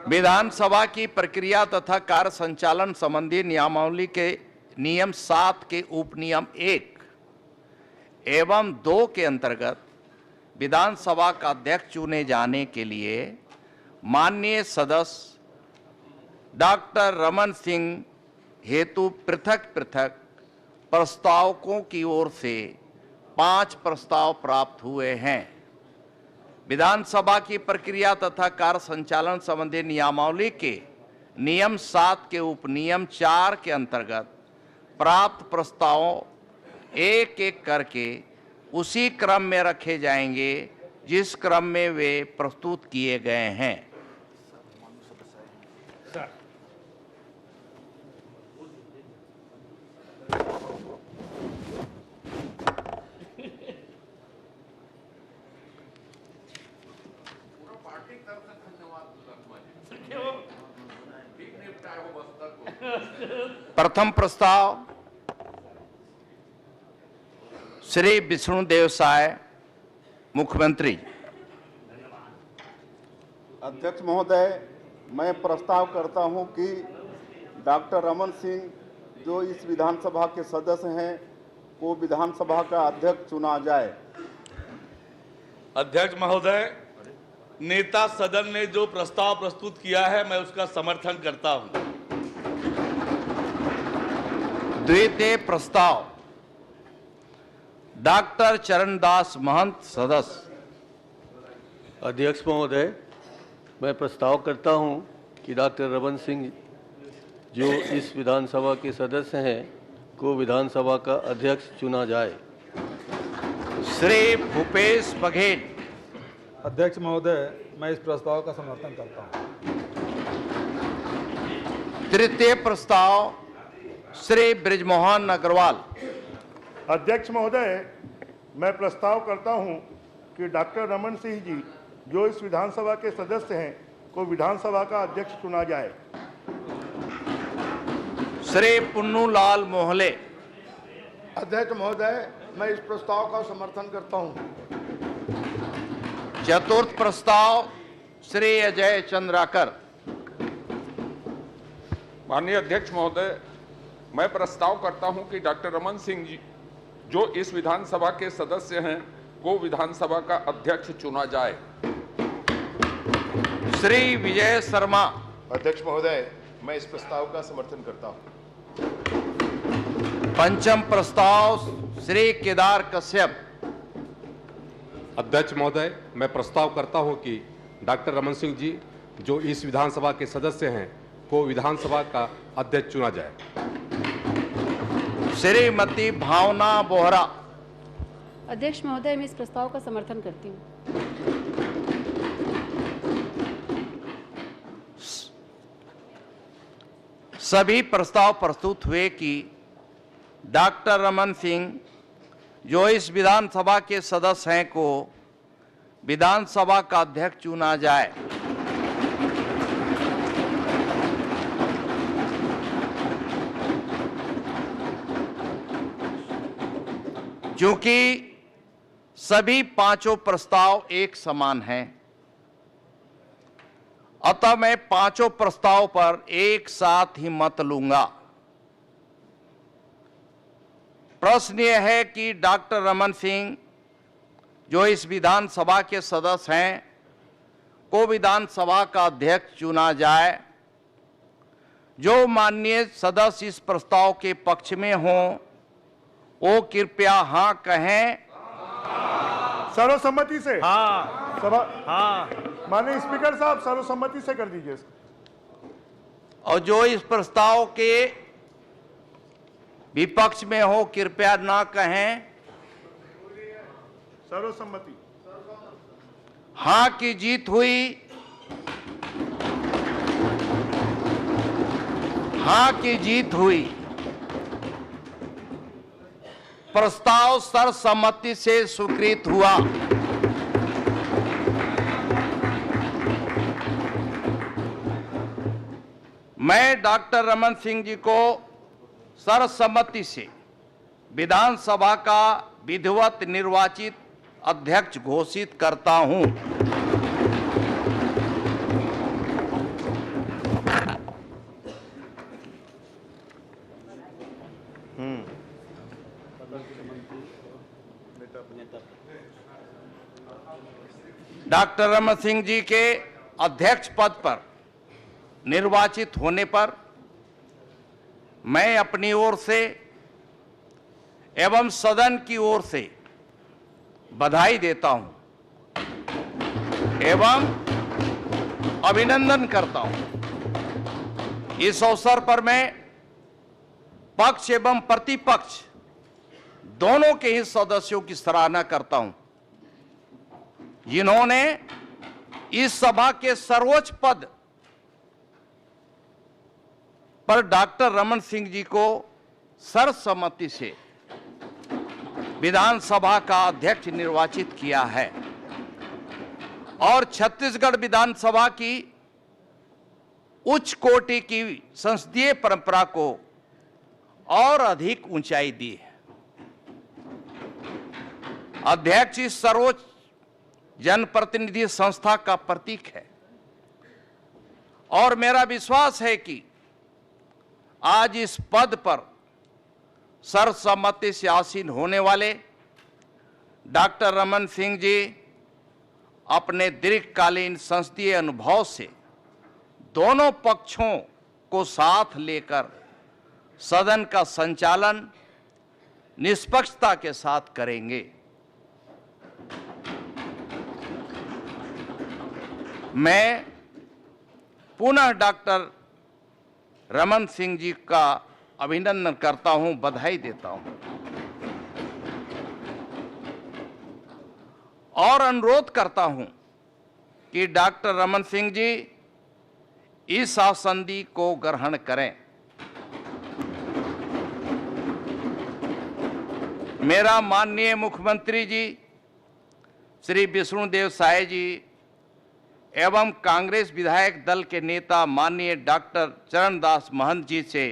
विधानसभा की प्रक्रिया तथा कार्य संचालन संबंधी नियमावली के नियम 7 के उपनियम 1 एवं 2 के अंतर्गत विधानसभा का अध्यक्ष चुने जाने के लिए माननीय सदस्य डॉक्टर रमन सिंह हेतु पृथक पृथक प्रस्तावकों की ओर से 5 प्रस्ताव प्राप्त हुए हैं। विधानसभा की प्रक्रिया तथा कार्य संचालन संबंधी नियमावली के नियम 7 के उपनियम 4 के अंतर्गत प्राप्त प्रस्तावों एक एक करके उसी क्रम में रखे जाएंगे जिस क्रम में वे प्रस्तुत किए गए हैं। प्रथम प्रस्ताव श्री विष्णुदेव साय, मुख्यमंत्री। अध्यक्ष महोदय, मैं प्रस्ताव करता हूं कि डॉक्टर रमन सिंह जो इस विधानसभा के सदस्य हैं को विधानसभा का अध्यक्ष चुना जाए। अध्यक्ष महोदय, नेता सदन ने जो प्रस्ताव प्रस्तुत किया है मैं उसका समर्थन करता हूं। द्वितीय प्रस्ताव डॉक्टर चरणदास महंत, सदस्य। अध्यक्ष महोदय, मैं प्रस्ताव करता हूं कि डॉक्टर रमन सिंह जो इस विधानसभा के सदस्य हैं को विधानसभा का अध्यक्ष चुना जाए। श्री भूपेश बघेल। अध्यक्ष महोदय, मैं इस प्रस्ताव का समर्थन करता हूं। तृतीय प्रस्ताव श्री बृजमोहन अग्रवाल। अध्यक्ष महोदय, मैं प्रस्ताव करता हूं कि डॉक्टर रमन सिंह जी जो इस विधानसभा के सदस्य हैं को विधानसभा का अध्यक्ष चुना जाए। श्री पुन्नूलाल मोहले। अध्यक्ष महोदय, मैं इस प्रस्ताव का समर्थन करता हूं। चतुर्थ प्रस्ताव श्री अजय चंद्राकर। माननीय अध्यक्ष महोदय, मैं प्रस्ताव करता हूं कि डॉक्टर रमन सिंह जी जो इस विधानसभा के सदस्य हैं को विधानसभा का अध्यक्ष चुना जाए। श्री विजय शर्मा। अध्यक्ष महोदय, मैं इस प्रस्ताव का समर्थन करता हूं। पंचम प्रस्ताव श्री केदार कश्यप। अध्यक्ष महोदय, मैं प्रस्ताव करता हूं कि डॉक्टर रमन सिंह जी जो इस विधानसभा के सदस्य हैं को विधानसभा का अध्यक्ष चुना जाए। श्रीमती भावना बोहरा। अध्यक्ष महोदय, मैं इस प्रस्ताव का समर्थन करती हूँ। सभी प्रस्ताव प्रस्तुत हुए कि डॉक्टर रमन सिंह जो इस विधानसभा के सदस्य हैं को विधानसभा का अध्यक्ष चुना जाए। क्योंकि सभी पांचों प्रस्ताव एक समान हैं, अतः मैं पांचों प्रस्ताव पर एक साथ ही मत लूंगा। प्रश्न यह है कि डॉक्टर रमन सिंह जो इस विधानसभा के सदस्य हैं को विधानसभा का अध्यक्ष चुना जाए। जो माननीय सदस्य इस प्रस्ताव के पक्ष में हों वो कृपया हाँ कहें। सर्वसम्मति से। हाँ। सभा। हाँ। माननीय स्पीकर साहब, सर्वसम्मति से कर दीजिए इसको। और जो इस प्रस्ताव के विपक्ष में हो कृपया ना कहें। सर्वसम्मति। हाँ की जीत हुई। हाँ की जीत हुई। प्रस्ताव सर्वसम्मति से स्वीकृत हुआ। मैं डॉक्टर रमन सिंह जी को सर्वसम्मति से विधानसभा का विधिवत निर्वाचित अध्यक्ष घोषित करता हूं। डॉक्टर रमन सिंह जी के अध्यक्ष पद पर निर्वाचित होने पर मैं अपनी ओर से एवं सदन की ओर से बधाई देता हूं एवं अभिनंदन करता हूं। इस अवसर पर मैं पक्ष एवं प्रतिपक्ष दोनों के ही सदस्यों की सराहना करता हूं, जिन्होंने इस सभा के सर्वोच्च पद पर डॉक्टर रमन सिंह जी को सर्वसम्मति से विधानसभा का अध्यक्ष निर्वाचित किया है और छत्तीसगढ़ विधानसभा की उच्च कोटि की संसदीय परंपरा को और अधिक ऊंचाई दी है। अध्यक्ष इस सर्वोच्च जनप्रतिनिधि संस्था का प्रतीक है और मेरा विश्वास है कि आज इस पद पर सर्वसम्मति से आसीन होने वाले डॉक्टर रमन सिंह जी अपने दीर्घकालीन संसदीय अनुभव से दोनों पक्षों को साथ लेकर सदन का संचालन निष्पक्षता के साथ करेंगे। मैं पुनः डॉक्टर रमन सिंह जी का अभिनंदन करता हूं, बधाई देता हूं और अनुरोध करता हूं कि डॉक्टर रमन सिंह जी इस आसंदी को ग्रहण करें। मेरा माननीय मुख्यमंत्री जी श्री विष्णुदेव साय जी एवं कांग्रेस विधायक दल के नेता माननीय डॉक्टर चरणदास महंत जी से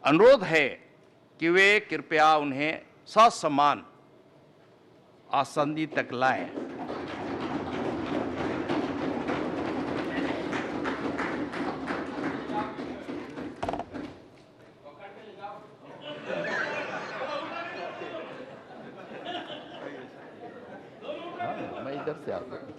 अनुरोध है कि वे कृपया उन्हें ससम्मान आसंदी तक लाएं। मैं इधर से आता हूं।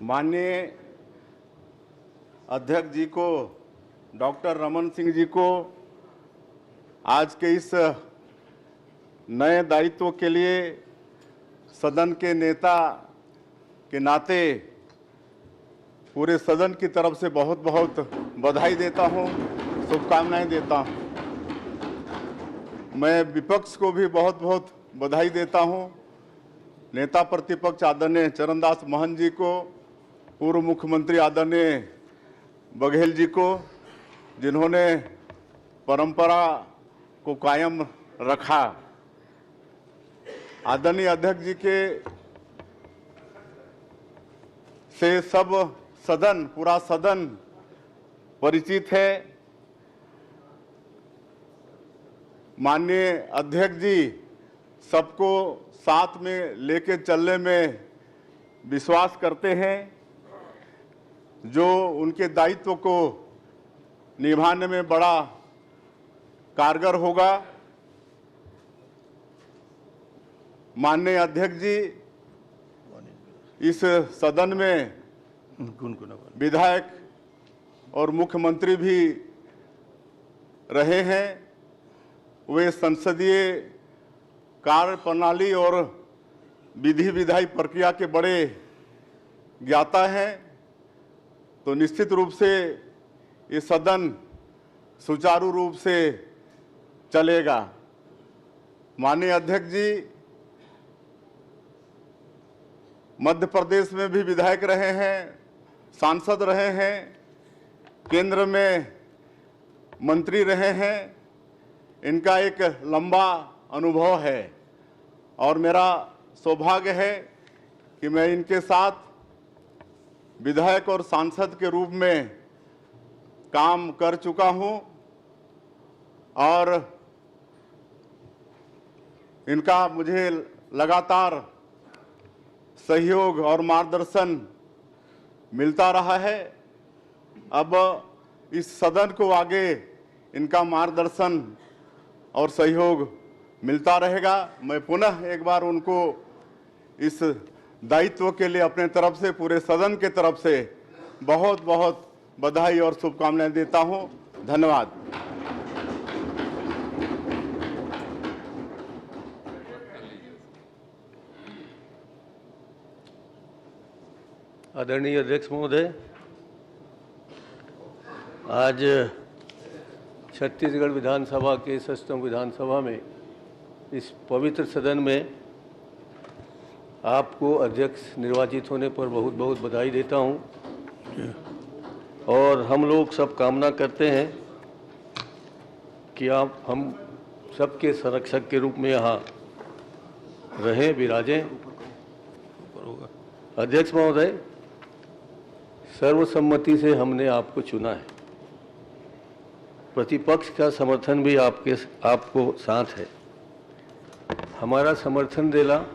माननीय अध्यक्ष जी को, डॉक्टर रमन सिंह जी को आज के इस नए दायित्व के लिए सदन के नेता के नाते पूरे सदन की तरफ से बहुत बहुत बधाई देता हूं, शुभकामनाएं देता हूं। मैं विपक्ष को भी बहुत बहुत बधाई देता हूं, नेता प्रतिपक्ष आदरणीय चरणदास महंत जी को, पूर्व मुख्यमंत्री आदरणीय बघेल जी को, जिन्होंने परंपरा को कायम रखा। आदरणीय अध्यक्ष जी के से सब सदन, पूरा सदन परिचित है। माननीय अध्यक्ष जी सबको साथ में लेके चलने में विश्वास करते हैं, जो उनके दायित्व को निभाने में बड़ा कारगर होगा। माननीय अध्यक्ष जी इस सदन में विधायक और मुख्यमंत्री भी रहे हैं। वे संसदीय कार्य प्रणाली और विधि विधायी प्रक्रिया के बड़े ज्ञाता हैं, तो निश्चित रूप से ये सदन सुचारू रूप से चलेगा। माननीय अध्यक्ष जी मध्य प्रदेश में भी विधायक रहे हैं, सांसद रहे हैं, केंद्र में मंत्री रहे हैं। इनका एक लंबा अनुभव है और मेरा सौभाग्य है कि मैं इनके साथ विधायक और सांसद के रूप में काम कर चुका हूं और इनका मुझे लगातार सहयोग और मार्गदर्शन मिलता रहा है। अब इस सदन को आगे इनका मार्गदर्शन और सहयोग मिलता रहेगा। मैं पुनः एक बार उनको इस दायित्व के लिए अपने तरफ से, पूरे सदन के तरफ से बहुत बहुत बधाई और शुभकामनाएं देता हूं। धन्यवाद। आदरणीय अध्यक्ष महोदय, आज छत्तीसगढ़ विधानसभा के 66वें विधानसभा में इस पवित्र सदन में आपको अध्यक्ष निर्वाचित होने पर बहुत बहुत बधाई देता हूं और हम लोग सब कामना करते हैं कि आप हम सबके संरक्षक के रूप में यहाँ रहें, विराजें। अध्यक्ष महोदय, सर्वसम्मति से हमने आपको चुना है। प्रतिपक्ष का समर्थन भी आपको साथ है। हमारा समर्थन देना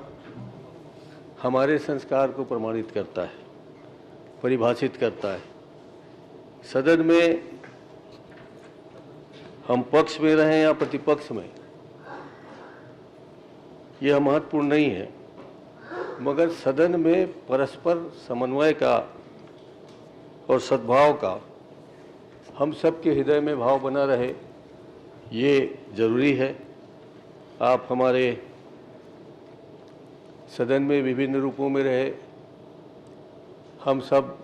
हमारे संस्कार को प्रमाणित करता है, परिभाषित करता है। सदन में हम पक्ष में रहें या प्रतिपक्ष में, यह महत्वपूर्ण नहीं है, मगर सदन में परस्पर समन्वय का और सद्भाव का हम सबके हृदय में भाव बना रहे, ये जरूरी है। आप हमारे सदन में विभिन्न रूपों में रहे, हम सब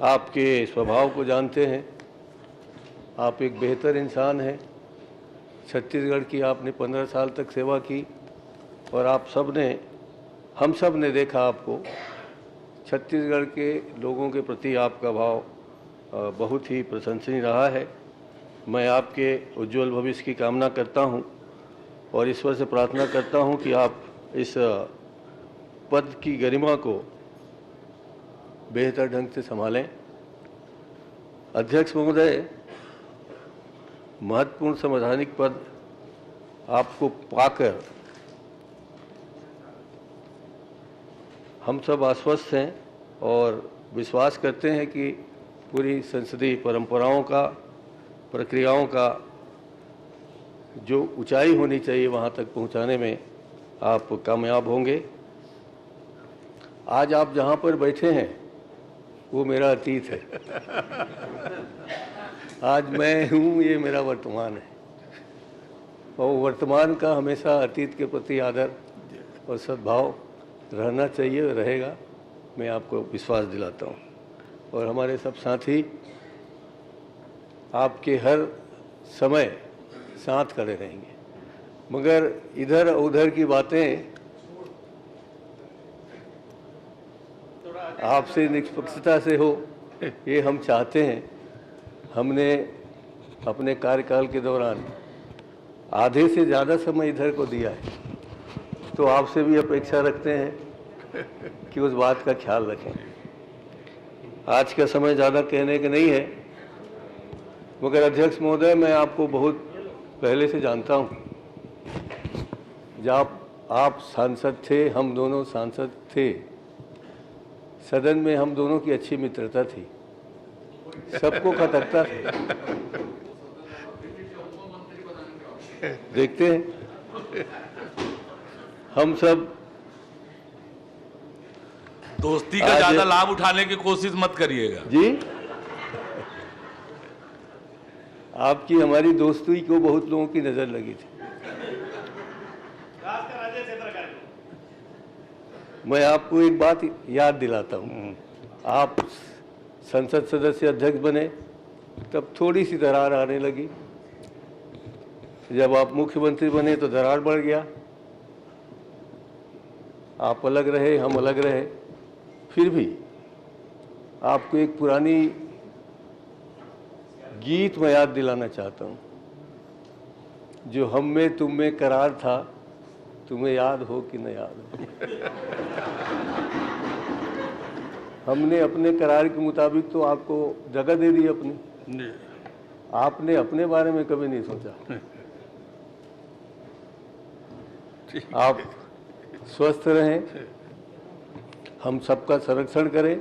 आपके स्वभाव को जानते हैं। आप एक बेहतर इंसान हैं। छत्तीसगढ़ की आपने 15 साल तक सेवा की और हम सब ने देखा आपको। छत्तीसगढ़ के लोगों के प्रति आपका भाव बहुत ही प्रशंसनीय रहा है। मैं आपके उज्जवल भविष्य की कामना करता हूं और ईश्वर से प्रार्थना करता हूं कि आप इस पद की गरिमा को बेहतर ढंग से संभालें। अध्यक्ष महोदय, महत्वपूर्ण संवैधानिक पद आपको पाकर हम सब आश्वस्त हैं और विश्वास करते हैं कि पूरी संसदीय परंपराओं का, प्रक्रियाओं का जो ऊंचाई होनी चाहिए वहां तक पहुंचाने में आप कामयाब होंगे। आज आप जहां पर बैठे हैं वो मेरा अतीत है। आज मैं हूं, ये मेरा वर्तमान है और वर्तमान का हमेशा अतीत के प्रति आदर और सद्भाव रहना चाहिए, रहेगा। मैं आपको विश्वास दिलाता हूं और हमारे सब साथी आपके हर समय साथ खड़े रहेंगे। मगर इधर उधर की बातें आपसे निष्पक्षता से हो, ये हम चाहते हैं। हमने अपने कार्यकाल के दौरान आधे से ज़्यादा समय इधर को दिया है, तो आपसे भी अपेक्षा रखते हैं कि उस बात का ख्याल रखें। आज का समय ज़्यादा कहने का नहीं है, मगर अध्यक्ष महोदय, मैं आपको बहुत पहले से जानता हूं। जब आप सांसद थे, हम दोनों सांसद थे, सदन में हम दोनों की अच्छी मित्रता थी, सबको खटकता था। देखते हैं हम सब दोस्ती का ज्यादा लाभ उठाने की कोशिश मत करिएगा जी। आपकी हमारी दोस्ती को बहुत लोगों की नजर लगी थी। मैं आपको एक बात याद दिलाता हूँ। आप संसद सदस्य अध्यक्ष बने तब थोड़ी सी दरार आने लगी, जब आप मुख्यमंत्री बने तो दरार बढ़ गया। आप अलग रहे, हम अलग रहे, फिर भी आपको एक पुरानी गीत मैं याद दिलाना चाहता हूँ। जो हम में तुम में करार था, तुम्हें याद हो कि न याद हो। हमने अपने करार के मुताबिक तो आपको जगह दे दी अपनी, आपने अपने बारे में कभी नहीं सोचा। आप स्वस्थ रहें, हम सबका संरक्षण करें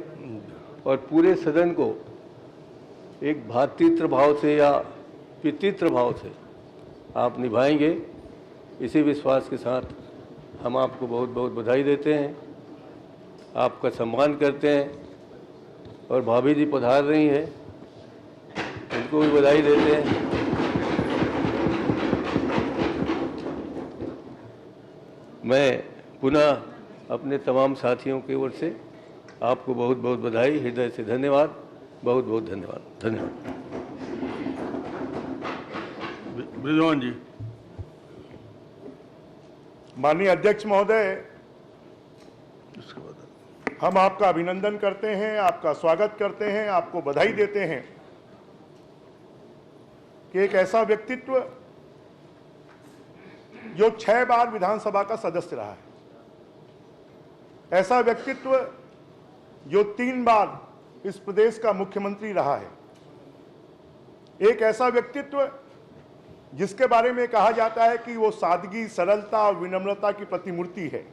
और पूरे सदन को एक भ्रातृत्व भाव से या पितृत्व भाव से आप निभाएंगे, इसी विश्वास के साथ हम आपको बहुत बहुत बधाई देते हैं, आपका सम्मान करते हैं। और भाभी जी पधार रही हैं, उनको भी बधाई देते हैं। मैं पुनः अपने तमाम साथियों की ओर से आपको बहुत बहुत बधाई, हृदय से धन्यवाद, बहुत बहुत धन्यवाद। धन्यवाद। ब्रिजमोहन जी। माननीय अध्यक्ष महोदय, हम आपका अभिनंदन करते हैं, आपका स्वागत करते हैं, आपको बधाई देते हैं कि एक ऐसा व्यक्तित्व जो 6 बार विधानसभा का सदस्य रहा है, ऐसा व्यक्तित्व जो 3 बार इस प्रदेश का मुख्यमंत्री रहा है, एक ऐसा व्यक्तित्व जिसके बारे में कहा जाता है कि वो सादगी, सरलता और विनम्रता की प्रतिमूर्ति है।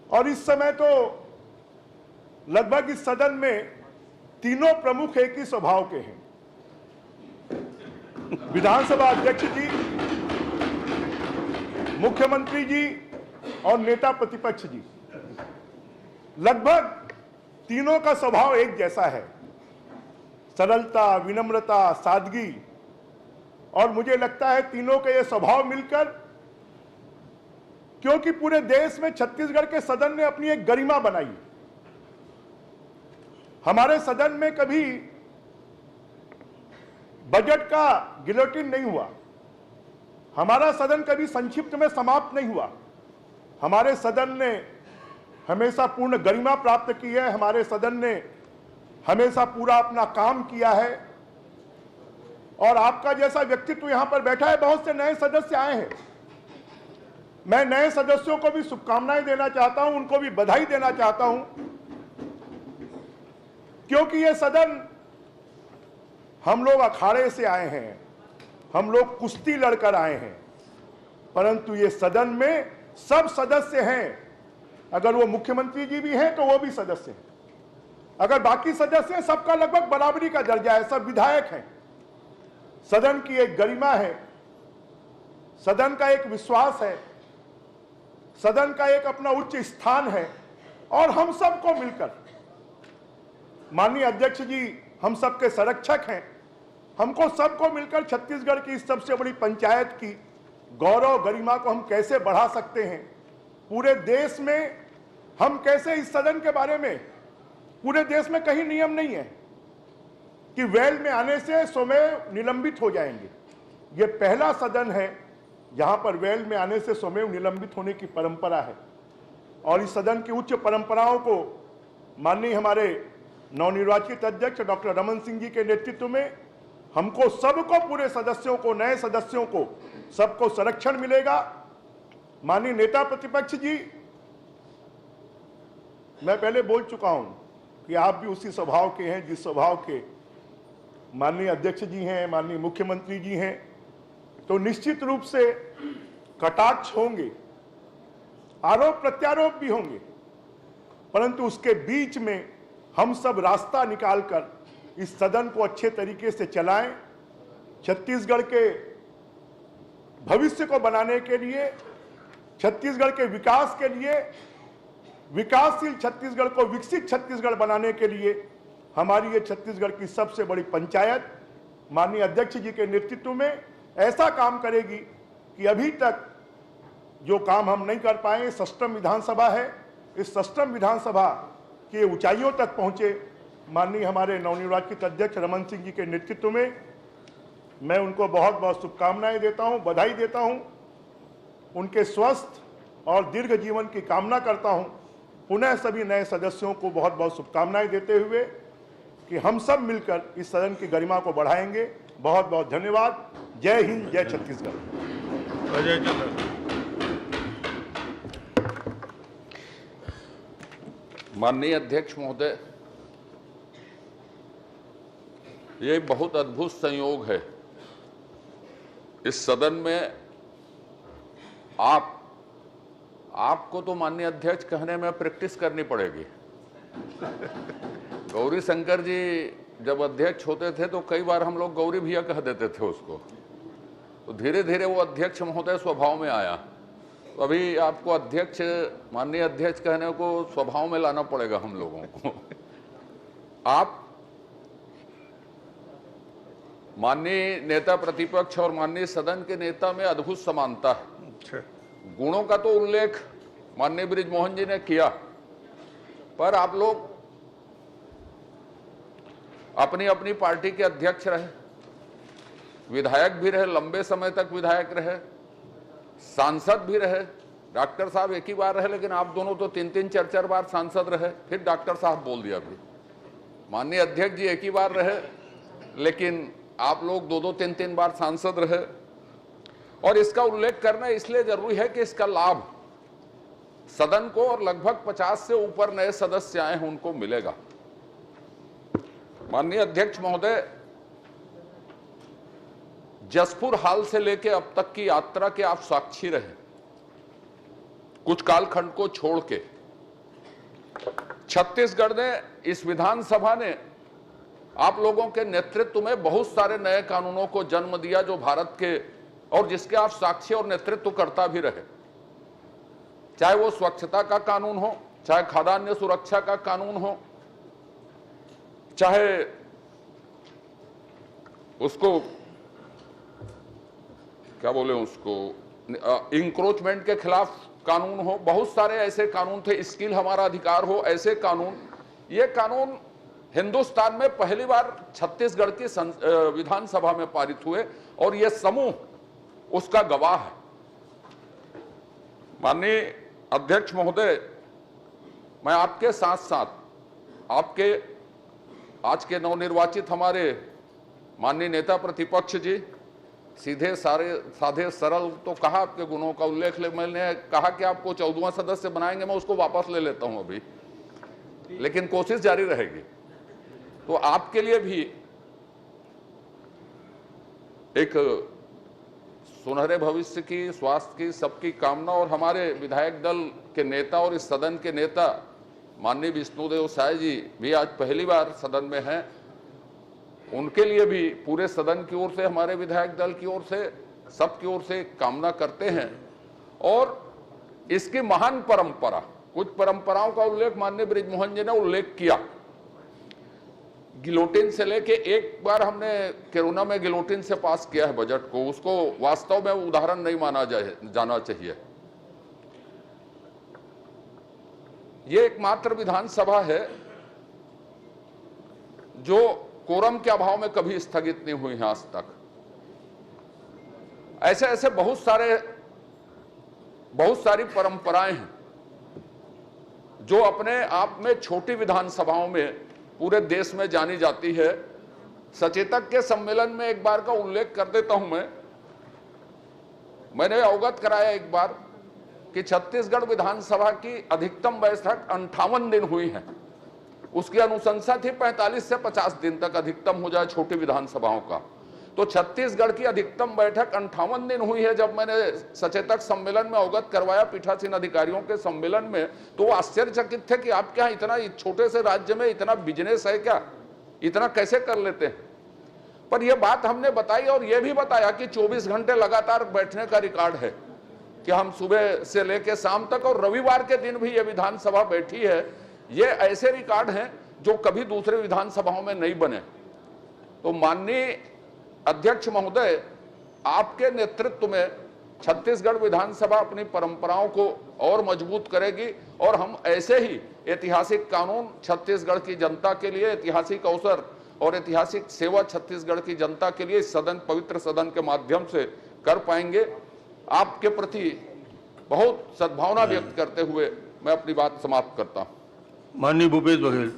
और इस समय तो लगभग इस सदन में तीनों प्रमुख एक ही स्वभाव के हैं, विधानसभा अध्यक्ष जी, मुख्यमंत्री जी और नेता प्रतिपक्ष जी। लगभग तीनों का स्वभाव एक जैसा है, सरलता, विनम्रता, सादगी। और मुझे लगता है तीनों के ये स्वभाव मिलकर, क्योंकि पूरे देश में छत्तीसगढ़ के सदन ने अपनी एक गरिमा बनाई। हमारे सदन में कभी बजट का गिलोटिन नहीं हुआ, हमारा सदन कभी संक्षिप्त में समाप्त नहीं हुआ, हमारे सदन ने हमेशा पूर्ण गरिमा प्राप्त की है, हमारे सदन ने हमेशा पूरा अपना काम किया है। और आपका जैसा व्यक्तित्व यहां पर बैठा है, बहुत से नए सदस्य आए हैं, मैं नए सदस्यों को भी शुभकामनाएं देना चाहता हूं, उनको भी बधाई देना चाहता हूं, क्योंकि ये सदन, हम लोग अखाड़े से आए हैं, हम लोग कुश्ती लड़कर आए हैं, परंतु ये सदन में सब सदस्य हैं। अगर वो मुख्यमंत्री जी भी हैं तो वो भी सदस्य हैं, अगर बाकी सदस्य हैं, सबका लगभग बराबरी का दर्जा है, सब विधायक हैं। सदन की एक गरिमा है, सदन का एक विश्वास है, सदन का एक अपना उच्च स्थान है। और हम सबको मिलकर, माननीय अध्यक्ष जी हम सबके संरक्षक हैं, हमको सबको मिलकर छत्तीसगढ़ की इस सबसे बड़ी पंचायत की गौरव गरिमा को हम कैसे बढ़ा सकते हैं, पूरे देश में हम कैसे इस सदन के बारे में, पूरे देश में कहीं नियम नहीं है कि वेल में आने से स्वमेव निलंबित हो जाएंगे। ये पहला सदन है जहां पर वेल में आने से स्वमेव निलंबित होने की परंपरा है। और इस सदन की उच्च परंपराओं को माननीय हमारे नवनिर्वाचित अध्यक्ष डॉक्टर रमन सिंह जी के नेतृत्व में हमको सबको, पूरे सदस्यों को, नए सदस्यों को, सबको संरक्षण मिलेगा। माननीय नेता प्रतिपक्ष जी, मैं पहले बोल चुका हूं कि आप भी उसी स्वभाव के हैं जिस स्वभाव के माननीय अध्यक्ष जी हैं, माननीय मुख्यमंत्री जी हैं। तो निश्चित रूप से कटाक्ष होंगे, आरोप प्रत्यारोप भी होंगे, परंतु उसके बीच में हम सब रास्ता निकालकर इस सदन को अच्छे तरीके से चलाएं। छत्तीसगढ़ के भविष्य को बनाने के लिए, छत्तीसगढ़ के विकास के लिए, विकासशील छत्तीसगढ़ को विकसित छत्तीसगढ़ बनाने के लिए हमारी ये छत्तीसगढ़ की सबसे बड़ी पंचायत माननीय अध्यक्ष जी के नेतृत्व में ऐसा काम करेगी कि अभी तक जो काम हम नहीं कर पाए, सष्टम विधानसभा है, इस सष्टम विधानसभा की ऊंचाइयों तक पहुंचे। माननीय हमारे नवनिर्वाचित अध्यक्ष रमन सिंह जी के नेतृत्व में मैं उनको बहुत बहुत शुभकामनाएं देता हूं, बधाई देता हूं। उनके स्वस्थ और दीर्घ जीवन की कामना करता हूं। पुनः सभी नए सदस्यों को बहुत बहुत शुभकामनाएं देते हुए कि हम सब मिलकर इस सदन की गरिमा को बढ़ाएंगे। बहुत बहुत धन्यवाद। जय हिंद, जय छत्तीसगढ़। अजय चंद्र। माननीय अध्यक्ष महोदय, ये बहुत अद्भुत संयोग है, इस सदन में आपको तो माननीय अध्यक्ष कहने में प्रैक्टिस करनी पड़ेगी। गौरी शंकर जी जब अध्यक्ष होते थे तो कई बार हम लोग गौरी भैया कह देते थे उसको, तो धीरे धीरे वो अध्यक्ष महोदय स्वभाव में आया। तो अभी आपको अध्यक्ष, माननीय अध्यक्ष कहने को स्वभाव में लाना पड़ेगा हम लोगों को। आप माननीय नेता प्रतिपक्ष और माननीय सदन के नेता में अद्भुत समानता है। गुणों का तो उल्लेख माननीय बृजमोहन जी ने किया, पर आप लोग अपनी अपनी पार्टी के अध्यक्ष रहे, विधायक भी रहे, लंबे समय तक विधायक रहे, सांसद भी रहे। डॉक्टर साहब एक ही बार रहे, लेकिन आप दोनों तो 3-3, 4-4 बार सांसद रहे। फिर डॉक्टर साहब बोल दिया। भी माननीय अध्यक्ष जी एक ही बार रहे, लेकिन आप लोग 2-2, 3-3 बार सांसद रहे। और इसका उल्लेख करना इसलिए जरूरी है कि इसका लाभ सदन को और लगभग 50 से ऊपर नए सदस्य आए हैं उनको मिलेगा। माननीय अध्यक्ष महोदय, जसपुर हाल से लेकर अब तक की यात्रा के आप साक्षी रहे। कुछ कालखंड को छोड़ के छत्तीसगढ़ ने, इस विधानसभा ने आप लोगों के नेतृत्व में बहुत सारे नए कानूनों को जन्म दिया, जो भारत के, और जिसके आप साक्षी और नेतृत्व करता भी रहे। चाहे वो स्वच्छता का कानून हो, चाहे खाद्यान्न सुरक्षा का कानून हो, चाहे उसको क्या बोले, उसको इंक्रोचमेंट के खिलाफ कानून हो, बहुत सारे ऐसे कानून थे, स्किल हमारा अधिकार हो, ऐसे कानून। ये कानून हिंदुस्तान में पहली बार छत्तीसगढ़ की विधानसभा में पारित हुए और ये समूह उसका गवाह है। माननीय अध्यक्ष महोदय, मैं आपके साथ साथ आपके आज के नवनिर्वाचित हमारे माननीय नेता प्रतिपक्ष जी, सीधे साधे सरल तो कहा, आपके गुणों का उल्लेख ले, मैंने कहा कि आपको 14वां सदस्य बनाएंगे, मैं उसको वापस ले लेता हूं अभी, लेकिन कोशिश जारी रहेगी। तो आपके लिए भी एक सुनहरे भविष्य की, स्वास्थ्य की, सबकी कामना, और हमारे विधायक दल के नेता और इस सदन के नेता माननीय विष्णुदेव साय जी भी आज पहली बार सदन में हैं, उनके लिए भी पूरे सदन की ओर से, हमारे विधायक दल की ओर से, सबकी ओर से कामना करते हैं। और इसकी महान परंपरा, कुछ परंपराओं का उल्लेख माननीय बृजमोहन जी ने उल्लेख किया। गिलोटिन से लेके, एक बार हमने कोरोना में गिलोटिन से पास किया है बजट को, उसको वास्तव में उदाहरण नहीं माना जाना चाहिए। ये एकमात्र विधानसभा है जो कोरम के अभाव में कभी स्थगित नहीं हुई है आज तक। ऐसे ऐसे बहुत सारी परंपराएं हैं जो अपने आप में छोटी विधानसभाओं में पूरे देश में जानी जाती है। सचेतक के सम्मेलन में एक बार का उल्लेख कर देता हूं। मैंने अवगत कराया एक बार कि छत्तीसगढ़ विधानसभा की अधिकतम बैठक 58 दिन हुई है। उसकी अनुशंसा थी 45 से 50 दिन तक अधिकतम हो जाए छोटी विधानसभाओं का। तो छत्तीसगढ़ की अधिकतम बैठक 58 दिन हुई है। जब मैंने सचेतक सम्मेलन में अवगत करवाया पीठासीन अधिकारियों के सम्मेलन में, तो वो आश्चर्यचकित थे कि आप क्या इतना छोटे से राज्य में इतना बिजनेस है क्या, इतना कैसे कर लेते हैं। पर यह बात हमने बताई और यह भी बताया कि 24 घंटे लगातार बैठने का रिकॉर्ड है कि हम सुबह से लेकर शाम तक, और रविवार के दिन भी यह विधानसभा बैठी है। ये ऐसे रिकॉर्ड हैं जो कभी दूसरे विधानसभाओं में नहीं बने। तो माननीय अध्यक्ष महोदय, आपके नेतृत्व में छत्तीसगढ़ विधानसभा अपनी परंपराओं को और मजबूत करेगी और हम ऐसे ही ऐतिहासिक कानून छत्तीसगढ़ की जनता के लिए, ऐतिहासिक अवसर और ऐतिहासिक सेवा छत्तीसगढ़ की जनता के लिए इस सदन, पवित्र सदन के माध्यम से कर पाएंगे। आपके प्रति बहुत सद्भावना व्यक्त करते हुए मैं अपनी बात समाप्त करता हूं। माननीय भूपेश बघेल।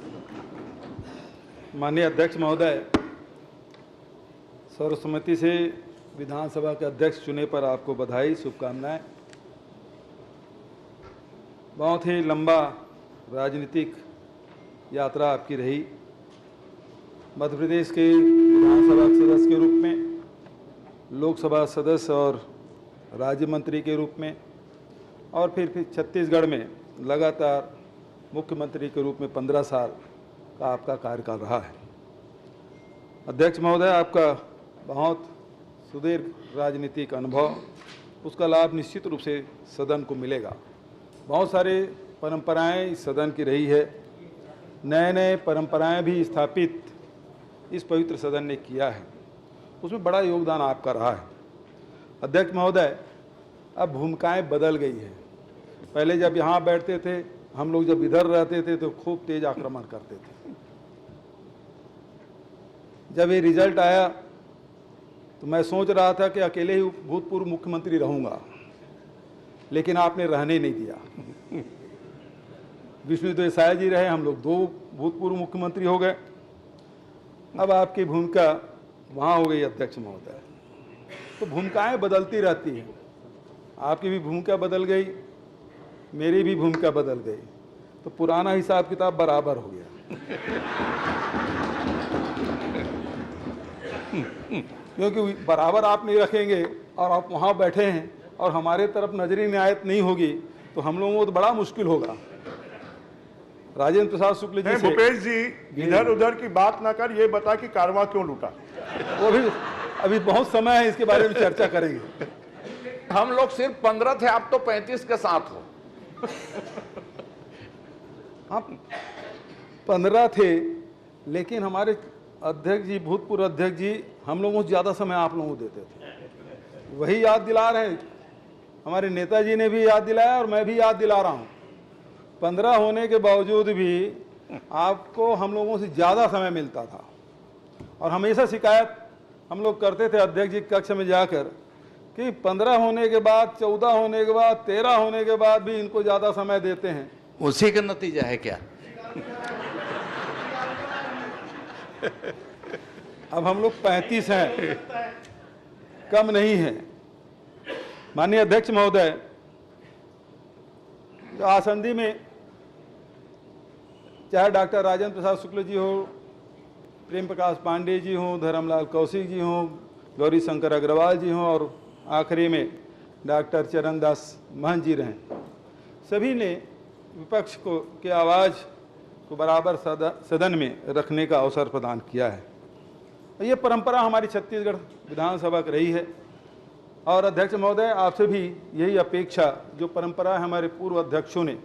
माननीय अध्यक्ष महोदय, सर्वसम्मति से विधानसभा के अध्यक्ष चुने पर आपको बधाई, शुभकामनाएं। बहुत ही लंबा राजनीतिक यात्रा आपकी रही। मध्य प्रदेश के विधानसभा सदस्य के रूप में, लोकसभा सदस्य और राज्य मंत्री के रूप में, और फिर छत्तीसगढ़ में लगातार मुख्यमंत्री के रूप में 15 साल का आपका कार्यकाल रहा है। अध्यक्ष महोदय, आपका बहुत सुदीर्घ राजनीतिक अनुभव, उसका लाभ निश्चित रूप से सदन को मिलेगा। बहुत सारे परंपराएं इस सदन की रही है, नए नए परंपराएं भी स्थापित इस पवित्र सदन ने किया है, उसमें बड़ा योगदान आपका रहा है। अध्यक्ष महोदय, अब भूमिकाएं बदल गई है। पहले जब यहाँ बैठते थे, हम लोग जब इधर रहते थे तो खूब तेज आक्रमण करते थे। जब ये रिजल्ट आया तो मैं सोच रहा था कि अकेले ही भूतपूर्व मुख्यमंत्री रहूंगा, लेकिन आपने रहने नहीं दिया। विष्णुदेव साय जी रहे, हम लोग 2 भूतपूर्व मुख्यमंत्री हो गए। अब आपकी भूमिका वहाँ हो गई अध्यक्ष महोदय। तो भूमिकाएं बदलती रहती हैं, आपकी भी भूमिका बदल गई, मेरी भी भूमिका बदल गई, तो पुराना हिसाब किताब बराबर हो गया। क्योंकि बराबर आप नहीं रखेंगे और आप वहाँ बैठे हैं और हमारे तरफ नजरी इनायत नहीं होगी तो हम लोगों को तो बड़ा मुश्किल होगा। राजेंद्र प्रसाद शुक्ल जी से भूपेश जी, इधर उधर की बात ना कर, ये बता कि कारवां क्यों लूटा। वो भी अभी बहुत समय है, इसके बारे में चर्चा करेंगे। हम लोग सिर्फ 15 थे, आप तो 35 के साथ हो। आप 15 थे, लेकिन हमारे अध्यक्ष जी, भूतपूर्व अध्यक्ष जी, हम लोगों को ज़्यादा समय आप लोगों को देते थे। वही याद दिला रहे हैं, हमारे नेताजी ने भी याद दिलाया और मैं भी याद दिला रहा हूँ। 15 होने के बावजूद भी आपको हम लोगों से ज़्यादा समय मिलता था और हमेशा शिकायत हम लोग करते थे अध्यक्ष जी कक्ष में जाकर कि 15 होने के बाद, 14 होने के बाद, 13 होने के बाद भी इनको ज़्यादा समय देते हैं। उसी का नतीजा है क्या? अब हम लोग 35 हैं, कम नहीं है। माननीय अध्यक्ष महोदय, आसंदी में चाहे डॉक्टर राजेंद्र प्रसाद शुक्ल जी हो, प्रेम प्रकाश पांडे जी हों, धर्मलाल कौशिक जी हों, गौरी शंकर अग्रवाल जी हों और आखिरी में डॉक्टर चरणदास महंत जी रहें, सभी ने विपक्ष को की आवाज़ को बराबर सदन में रखने का अवसर प्रदान किया है। ये परंपरा हमारी छत्तीसगढ़ विधानसभा की रही है और अध्यक्ष महोदय, आपसे भी यही अपेक्षा, जो परंपरा हमारे पूर्व अध्यक्षों ने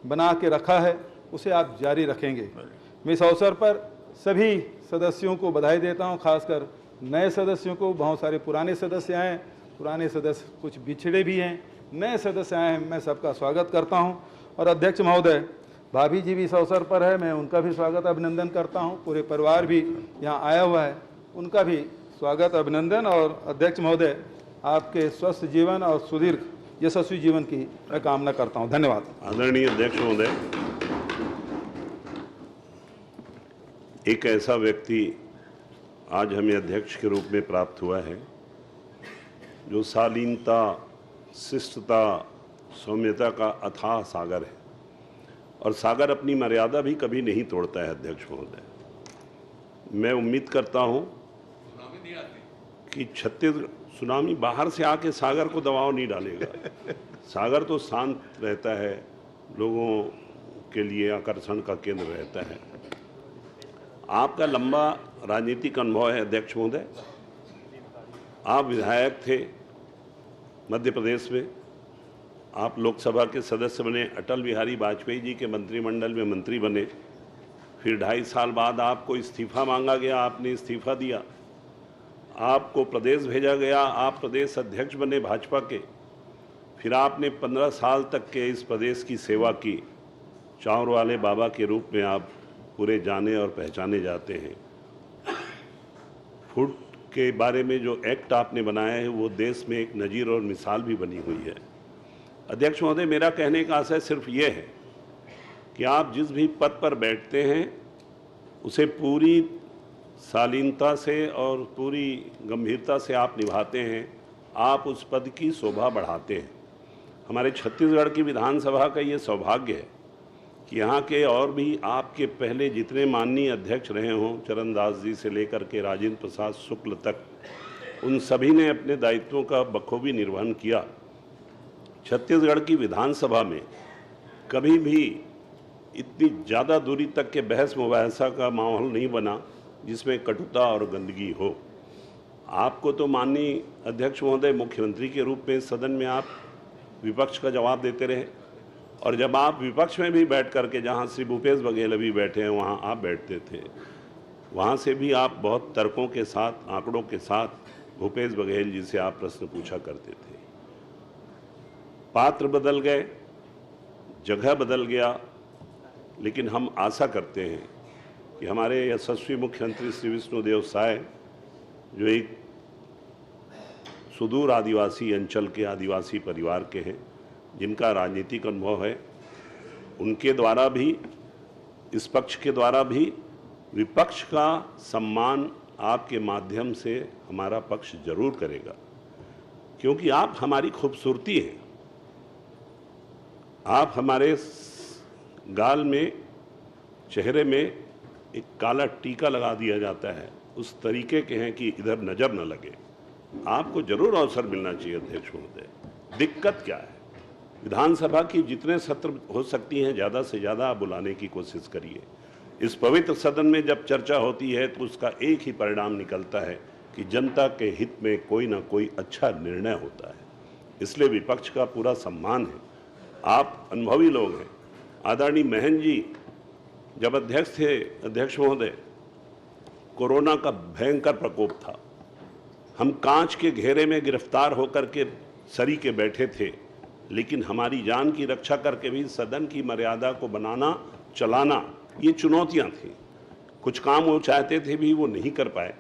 बना के रखा है उसे आप जारी रखेंगे। मैं इस अवसर पर सभी सदस्यों को बधाई देता हूं, खासकर नए सदस्यों को। बहुत सारे पुराने सदस्य आए हैं, पुराने सदस्य कुछ बिछड़े भी हैं, नए सदस्य आए हैं, मैं सबका स्वागत करता हूं। और अध्यक्ष महोदय, भाभी जी भी इस अवसर पर है, मैं उनका भी स्वागत अभिनंदन करता हूं। पूरे परिवार भी यहाँ आया हुआ है, उनका भी स्वागत अभिनंदन। और अध्यक्ष महोदय, आपके स्वस्थ जीवन और सुदीर्घ यशस्वी जीवन की मैं कामना करता हूं। धन्यवाद। आदरणीय अध्यक्ष महोदय, एक ऐसा व्यक्ति आज हमें अध्यक्ष के रूप में प्राप्त हुआ है जो शालीनता, शिष्टता, सौम्यता का अथाह सागर है और सागर अपनी मर्यादा भी कभी नहीं तोड़ता है। अध्यक्ष महोदय, मैं उम्मीद करता हूं कि छत्तीसगढ़ सुनामी बाहर से आके सागर को दबाव नहीं डालेगा। सागर तो शांत रहता है, लोगों के लिए आकर्षण का केंद्र रहता है। आपका लंबा राजनीतिक अनुभव है अध्यक्ष महोदय। आप विधायक थे मध्य प्रदेश में, आप लोकसभा के सदस्य बने, अटल बिहारी वाजपेयी जी के मंत्रिमंडल में मंत्री बने, फिर 2.5 साल बाद आपको इस्तीफा मांगा गया, आपने इस्तीफा दिया, आपको प्रदेश भेजा गया, आप प्रदेश अध्यक्ष बने भाजपा के, फिर आपने 15 साल तक के इस प्रदेश की सेवा की। चाँवर वाले बाबा के रूप में आप पूरे जाने और पहचाने जाते हैं। फूड के बारे में जो एक्ट आपने बनाया है वो देश में एक नज़ीर और मिसाल भी बनी हुई है। अध्यक्ष महोदय, मेरा कहने का आशय सिर्फ ये है कि आप जिस भी पद पर बैठते हैं उसे पूरी शालीनता से और पूरी गंभीरता से आप निभाते हैं, आप उस पद की शोभा बढ़ाते हैं। हमारे छत्तीसगढ़ की विधानसभा का ये सौभाग्य है कि यहाँ के और भी आपके पहले जितने माननीय अध्यक्ष रहे हों, चरणदास जी से लेकर के राजेंद्र प्रसाद शुक्ल तक, उन सभी ने अपने दायित्वों का बखूबी निर्वहन किया। छत्तीसगढ़ की विधानसभा में कभी भी इतनी ज़्यादा दूरी तक के बहस मुबाहसा का माहौल नहीं बना जिसमें कटुता और गंदगी हो। आपको तो माननीय अध्यक्ष महोदय मुख्यमंत्री के रूप में सदन में आप विपक्ष का जवाब देते रहे, और जब आप विपक्ष में भी बैठ करके, जहां श्री भूपेश बघेल भी बैठे हैं वहां आप बैठते थे, वहां से भी आप बहुत तर्कों के साथ, आंकड़ों के साथ भूपेश बघेल जी से आप प्रश्न पूछा करते थे। पात्र बदल गए, जगह बदल गया, लेकिन हम आशा करते हैं कि हमारे यशस्वी मुख्यमंत्री श्री विष्णुदेव साय, जो एक सुदूर आदिवासी अंचल के आदिवासी परिवार के हैं, जिनका राजनीतिक अनुभव है, उनके द्वारा भी, इस पक्ष के द्वारा भी विपक्ष का सम्मान आपके माध्यम से हमारा पक्ष जरूर करेगा, क्योंकि आप हमारी खूबसूरती हैं। आप हमारे गाल में, चेहरे में एक काला टीका लगा दिया जाता है, उस तरीके के हैं कि इधर नज़र न लगे। आपको जरूर अवसर मिलना चाहिए अध्यक्ष महोदय। दिक्कत क्या है? विधानसभा की जितने सत्र हो सकती हैं ज़्यादा से ज़्यादा आप बुलाने की कोशिश करिए। इस पवित्र सदन में जब चर्चा होती है तो उसका एक ही परिणाम निकलता है कि जनता के हित में कोई ना कोई अच्छा निर्णय होता है। इसलिए विपक्ष का पूरा सम्मान है। आप अनुभवी लोग हैं। आदरणीय महन जी जब अध्यक्ष थे, अध्यक्ष महोदय, कोरोना का भयंकर प्रकोप था। हम कांच के घेरे में गिरफ्तार होकर के सरी के बैठे थे, लेकिन हमारी जान की रक्षा करके भी सदन की मर्यादा को बनाना, चलाना, ये चुनौतियां थी। कुछ काम वो चाहते थे भी वो नहीं कर पाए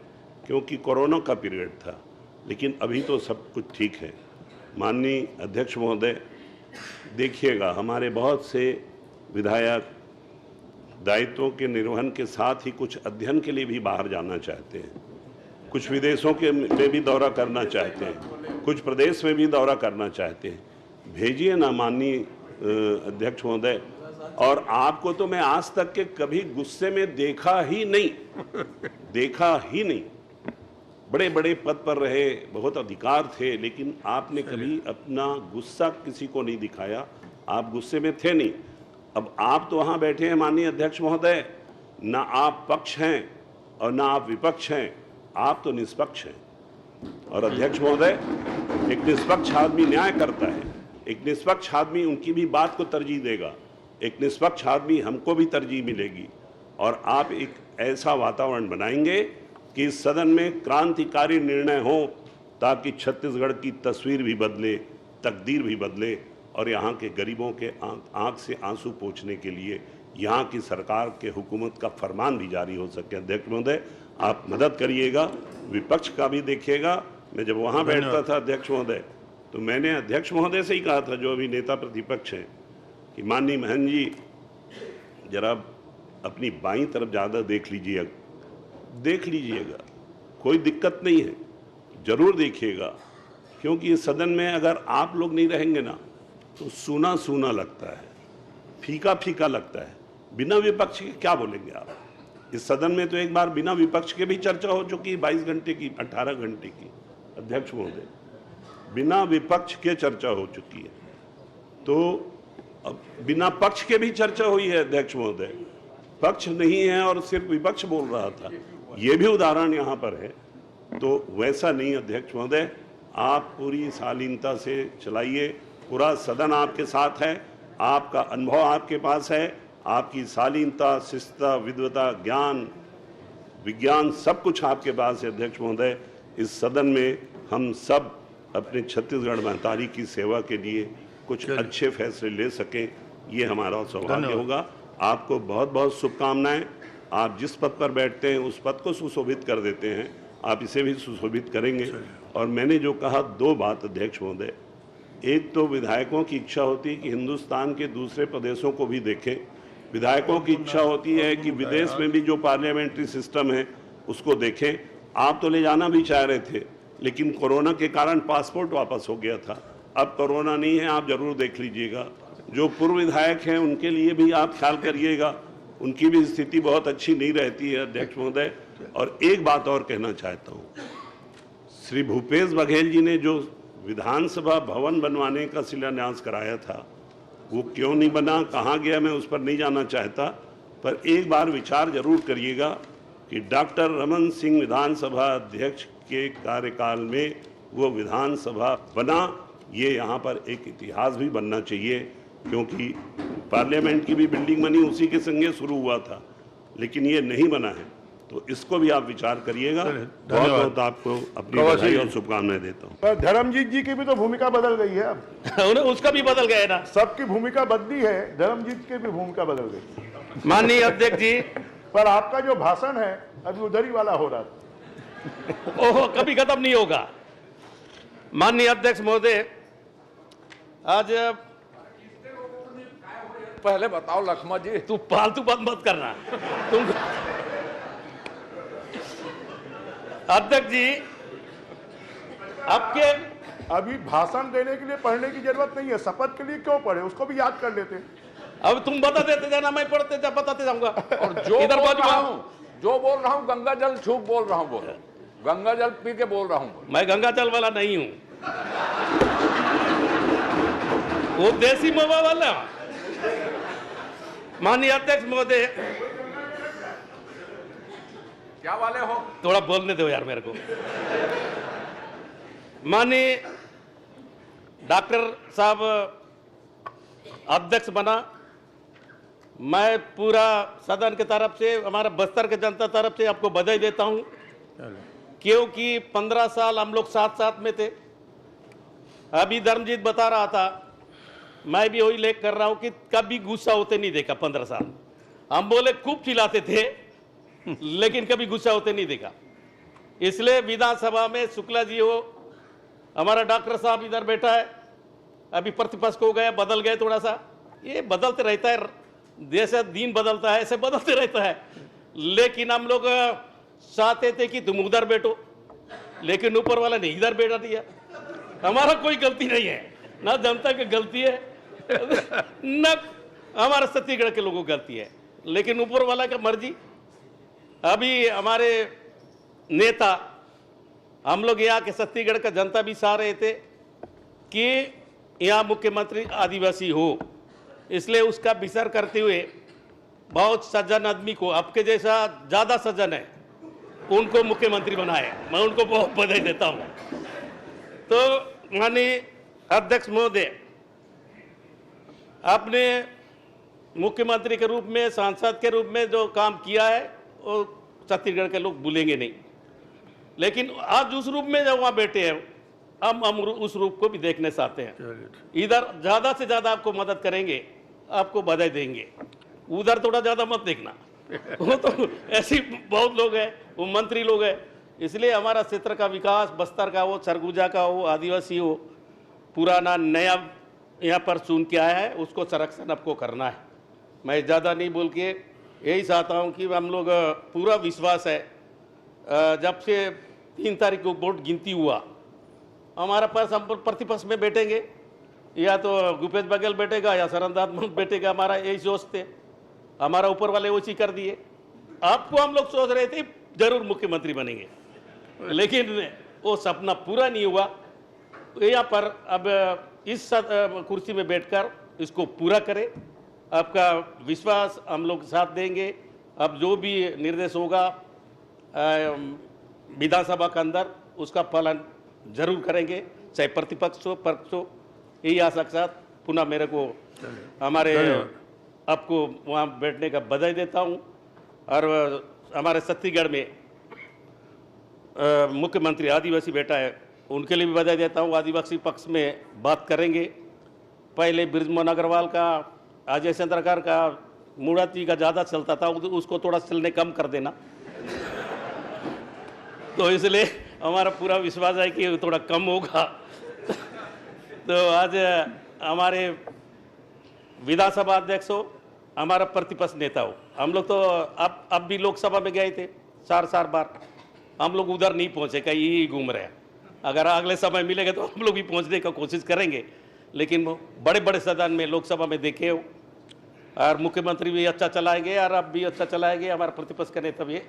क्योंकि कोरोना का पीरियड था, लेकिन अभी तो सब कुछ ठीक है। माननीय अध्यक्ष महोदय, देखिएगा हमारे बहुत से विधायक दायित्वों के निर्वहन के साथ ही कुछ अध्ययन के लिए भी बाहर जाना चाहते हैं, कुछ विदेशों के में भी दौरा करना चाहते हैं, कुछ प्रदेश में भी दौरा करना चाहते हैं। भेजिए ना माननीय अध्यक्ष महोदय। और आपको तो मैं आज तक के कभी गुस्से में देखा ही नहीं। बड़े बड़े पद पर रहे, बहुत अधिकार थे, लेकिन आपने कभी अपना गुस्सा किसी को नहीं दिखाया। आप गुस्से में थे नहीं। अब आप तो वहाँ बैठे हैं माननीय अध्यक्ष महोदय, ना आप पक्ष हैं और ना आप विपक्ष हैं, आप तो निष्पक्ष हैं। और अध्यक्ष महोदय, एक निष्पक्ष आदमी न्याय करता है, एक निष्पक्ष आदमी उनकी भी बात को तरजीह देगा, एक निष्पक्ष आदमी हमको भी तरजीह मिलेगी। और आप एक ऐसा वातावरण बनाएंगे कि इस सदन में क्रांतिकारी निर्णय हो, ताकि छत्तीसगढ़ की तस्वीर भी बदले, तकदीर भी बदले, और यहाँ के गरीबों के आंख से आंसू पोंछने के लिए यहाँ की सरकार के हुकूमत का फरमान भी जारी हो सके। अध्यक्ष महोदय, आप मदद करिएगा, विपक्ष का भी देखिएगा। मैं जब वहाँ बैठता था अध्यक्ष महोदय, तो मैंने अध्यक्ष महोदय से ही कहा था, जो अभी नेता प्रतिपक्ष हैं, कि माननीय महन जी जरा अपनी बाईं तरफ ज़्यादा देख लीजिएगा, कोई दिक्कत नहीं है, जरूर देखिएगा, क्योंकि इस सदन में अगर आप लोग नहीं रहेंगे ना तो सूना सूना लगता है, फीका फीका लगता है। बिना विपक्ष के क्या बोलेंगे आप? इस सदन में तो एक बार बिना विपक्ष के भी चर्चा हो चुकी है, 22 घंटे की, 18 घंटे की। अध्यक्ष महोदय, बिना विपक्ष के चर्चा हो चुकी है, तो अब बिना पक्ष के भी चर्चा हुई है। अध्यक्ष महोदय, पक्ष नहीं है और सिर्फ विपक्ष बोल रहा था, ये भी उदाहरण यहाँ पर है। तो वैसा नहीं अध्यक्ष महोदय, आप पूरी शालीनता से चलाइए, पूरा सदन आपके साथ है, आपका अनुभव आपके पास है, आपकी शालीनता, शिष्टता, विद्वता, ज्ञान, विज्ञान, सब कुछ आपके पास है। अध्यक्ष महोदय, इस सदन में हम सब अपने छत्तीसगढ़ महतारी की सेवा के लिए कुछ अच्छे फैसले ले सकें, ये हमारा सौभाग्य होगा। आपको बहुत बहुत शुभकामनाएं। आप जिस पद पर बैठते हैं उस पद को सुशोभित कर देते हैं, आप इसे भी सुशोभित करेंगे। और मैंने जो कहा, 2 बात अध्यक्ष महोदय, एक तो विधायकों की इच्छा होती है कि हिंदुस्तान के दूसरे प्रदेशों को भी देखें, विधायकों की इच्छा होती है कि विदेश में भी जो पार्लियामेंट्री सिस्टम है उसको देखें। आप तो ले जाना भी चाह रहे थे, लेकिन कोरोना के कारण पासपोर्ट वापस हो गया था। अब कोरोना नहीं है, आप जरूर देख लीजिएगा। जो पूर्व विधायक हैं उनके लिए भी आप ख्याल करिएगा, उनकी भी स्थिति बहुत अच्छी नहीं रहती है अध्यक्ष महोदय। और एक बात और कहना चाहता हूँ, श्री भूपेश बघेल जी ने जो विधानसभा भवन बनवाने का शिलान्यास कराया था, वो क्यों नहीं बना, कहाँ गया, मैं उस पर नहीं जाना चाहता, पर एक बार विचार जरूर करिएगा कि डॉक्टर रमन सिंह विधानसभा अध्यक्ष के कार्यकाल में वो विधानसभा बना। ये यहाँ पर एक इतिहास भी बनना चाहिए, क्योंकि पार्लियामेंट की भी बिल्डिंग बनी उसी के संगे शुरू हुआ था, लेकिन ये नहीं बना है। तो इसको भी आप विचार करिएगा। बहुत बहुत आपको अपनी बधाई और शुभकामनाएं देता हूँ। पर धर्मजीत जी की भी तो भूमिका बदल गई है अब। उसका भी बदल गया ना, सबकी भूमिका बदली है, धर्मजीत की भी भूमिका बदल गई। माननीय अध्यक्ष जी, पर आपका जो भाषण है अभी उधर ही वाला हो रहा था। ओहो, कभी खत्म नहीं होगा। माननीय अध्यक्ष महोदय, आज पहले बताओ लक्ष्मण जी, तू फालतू बात मत करना। तुम अध्यक्ष जी, आपके अभी भाषण देने के लिए पढ़ने की जरूरत नहीं है, शपथ के लिए क्यों पढ़े, उसको भी याद कर लेते। अब तुम बता देते जाना, मैं पढ़ते जा बताते जाऊंगा। और जो इधर बोल बाजू रहा हूं, जो बोल रहा हूं गंगा जल छूप बोल रहा हूं, बोल गंगा जल पी के बोल रहा हूं। मैं गंगा जल वाला नहीं हूं, वो देसी मवा वाला। माननीय अध्यक्ष महोदय, क्या वाले हो, थोड़ा बोलने दो यार मेरे को। माननीय डॉक्टर साहब अध्यक्ष बना, मैं पूरा सदन की तरफ से, हमारा बस्तर के जनता तरफ से आपको बधाई देता हूं, क्योंकि 15 साल हम लोग साथ साथ में थे। अभी धर्मजीत बता रहा था, मैं भी वही लेख कर रहा हूं कि कभी गुस्सा होते नहीं देखा। 15 साल हम बोले खूब चिल्लाते थे, लेकिन कभी गुस्सा होते नहीं देखा। इसलिए विधानसभा में शुक्ला जी हो, हमारा डॉक्टर साहब इधर बैठा है, अभी प्रतिपक्ष को गए, बदल गए थोड़ा सा, ये बदलते रहता है, जैसे दिन बदलता है ऐसे बदलते रहता है। लेकिन हम लोग चाहते थे कि तुम उधर बैठो, लेकिन ऊपर वाला ने इधर बैठा दिया। हमारा कोई गलती नहीं है, ना जनता की गलती है न हमारे छत्तीसगढ़ के लोगों की गलती है, लेकिन ऊपर वाला का मर्जी। अभी हमारे नेता, हम लोग यहाँ के छत्तीसगढ़ का जनता भी चाह रहे थे कि यहाँ मुख्यमंत्री आदिवासी हो, इसलिए उसका विचार करते हुए बहुत सज्जन आदमी को, आपके जैसा ज्यादा सज्जन है, उनको मुख्यमंत्री बनाए। मैं उनको बहुत बधाई देता हूँ। तो माननीय अध्यक्ष महोदय, आपने मुख्यमंत्री के रूप में, सांसद के रूप में जो काम किया है वो छत्तीसगढ़ के लोग भूलेंगे नहीं, लेकिन आज उस रूप में जब वहाँ बैठे हैं, हम उस रूप को भी देखने चाहते हैं। इधर ज्यादा से ज्यादा आपको मदद करेंगे, आपको बधाई देंगे, उधर थोड़ा ज्यादा मत देखना। वो तो ऐसे बहुत लोग हैं, वो मंत्री लोग हैं। इसलिए हमारा क्षेत्र का विकास, बस्तर का हो, सरगुजा का हो, आदिवासी हो, पुराना नया यहाँ पर चुन के आया है, उसको संरक्षण आपको करना है। मैं ज़्यादा नहीं बोल के यही चाहता हूँ कि हम लोग, पूरा विश्वास है, जब से 3 तारीख को वोट गिनती हुआ, हमारा पास हम प्रतिपक्ष में बैठेंगे, या तो भूपेश बघेल बैठेगा या शरणदास बैठेगा, हमारा यही सोचते। हमारा ऊपर वाले वैसी कर दिए। आपको हम लोग सोच रहे थे जरूर मुख्यमंत्री बनेंगे, लेकिन वो सपना पूरा नहीं हुआ। यहाँ पर अब इस कुर्सी में बैठकर इसको पूरा करें, आपका विश्वास हम लोग साथ देंगे। अब जो भी निर्देश होगा विधानसभा के अंदर, उसका पालन जरूर करेंगे, चाहे प्रतिपक्ष हो पक्ष हो। यही आशा के साथ पुनः मेरे को हमारे आपको वहाँ बैठने का बधाई देता हूँ। और हमारे छत्तीसगढ़ में मुख्यमंत्री आदिवासी बेटा है, उनके लिए भी बधाई देता हूँ। आदिवासी पक्ष में बात करेंगे। पहले बृजमोहन अग्रवाल का, अजय चंद्रकर का, मूर्ति का ज़्यादा चलता था, उसको थोड़ा चलने कम कर देना। तो इसलिए हमारा पूरा विश्वास है कि थोड़ा कम होगा। तो आज हमारे विधानसभा अध्यक्ष हो, हमारा प्रतिपक्ष नेता हो, हम लोग तो अब भी लोकसभा में गए थे 4 बार, हम लोग उधर नहीं पहुंचे, कहीं यही घूम रहे हैं। अगर अगले समय मिलेगा तो हम लोग भी पहुंचने का कोशिश करेंगे, लेकिन बड़े बड़े सदन में लोकसभा में देखे हो, और मुख्यमंत्री भी अच्छा चलाएंगे और अब भी अच्छा चलाएंगे, हमारा प्रतिपक्ष का नेता भी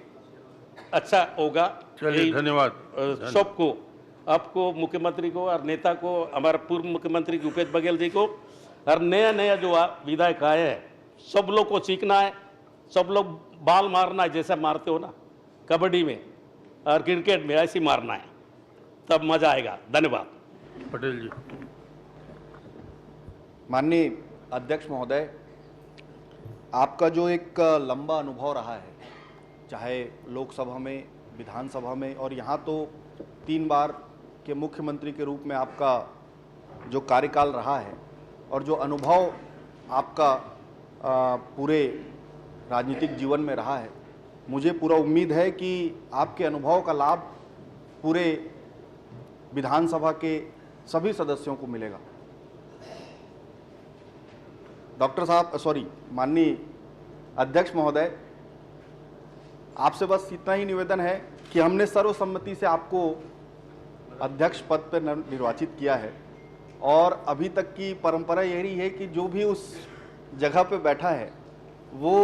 अच्छा होगा। चलिए, धन्यवाद सबको, आपको, मुख्यमंत्री को और नेता को, हमारे पूर्व मुख्यमंत्री भूपेश बघेल जी को, और नया जो विधायक आए हैं, सब लोग को सीखना है, सब लोग बाल मारना है, जैसा मारते हो ना कबड्डी में और क्रिकेट में, ऐसे मारना है, तब मजा आएगा। धन्यवाद। पटेल जी। माननीय अध्यक्ष महोदय, आपका जो एक लंबा अनुभव रहा है, चाहे लोकसभा में, विधानसभा में, और यहाँ तो 3 बार के मुख्यमंत्री के रूप में आपका जो कार्यकाल रहा है, और जो अनुभव आपका पूरे राजनीतिक जीवन में रहा है, मुझे पूरा उम्मीद है कि आपके अनुभव का लाभ पूरे विधानसभा के सभी सदस्यों को मिलेगा। माननीय अध्यक्ष महोदय, आपसे बस इतना ही निवेदन है कि हमने सर्वसम्मति से आपको अध्यक्ष पद पर निर्वाचित किया है, और अभी तक की परंपरा यही है कि जो भी उस जगह पे बैठा है वो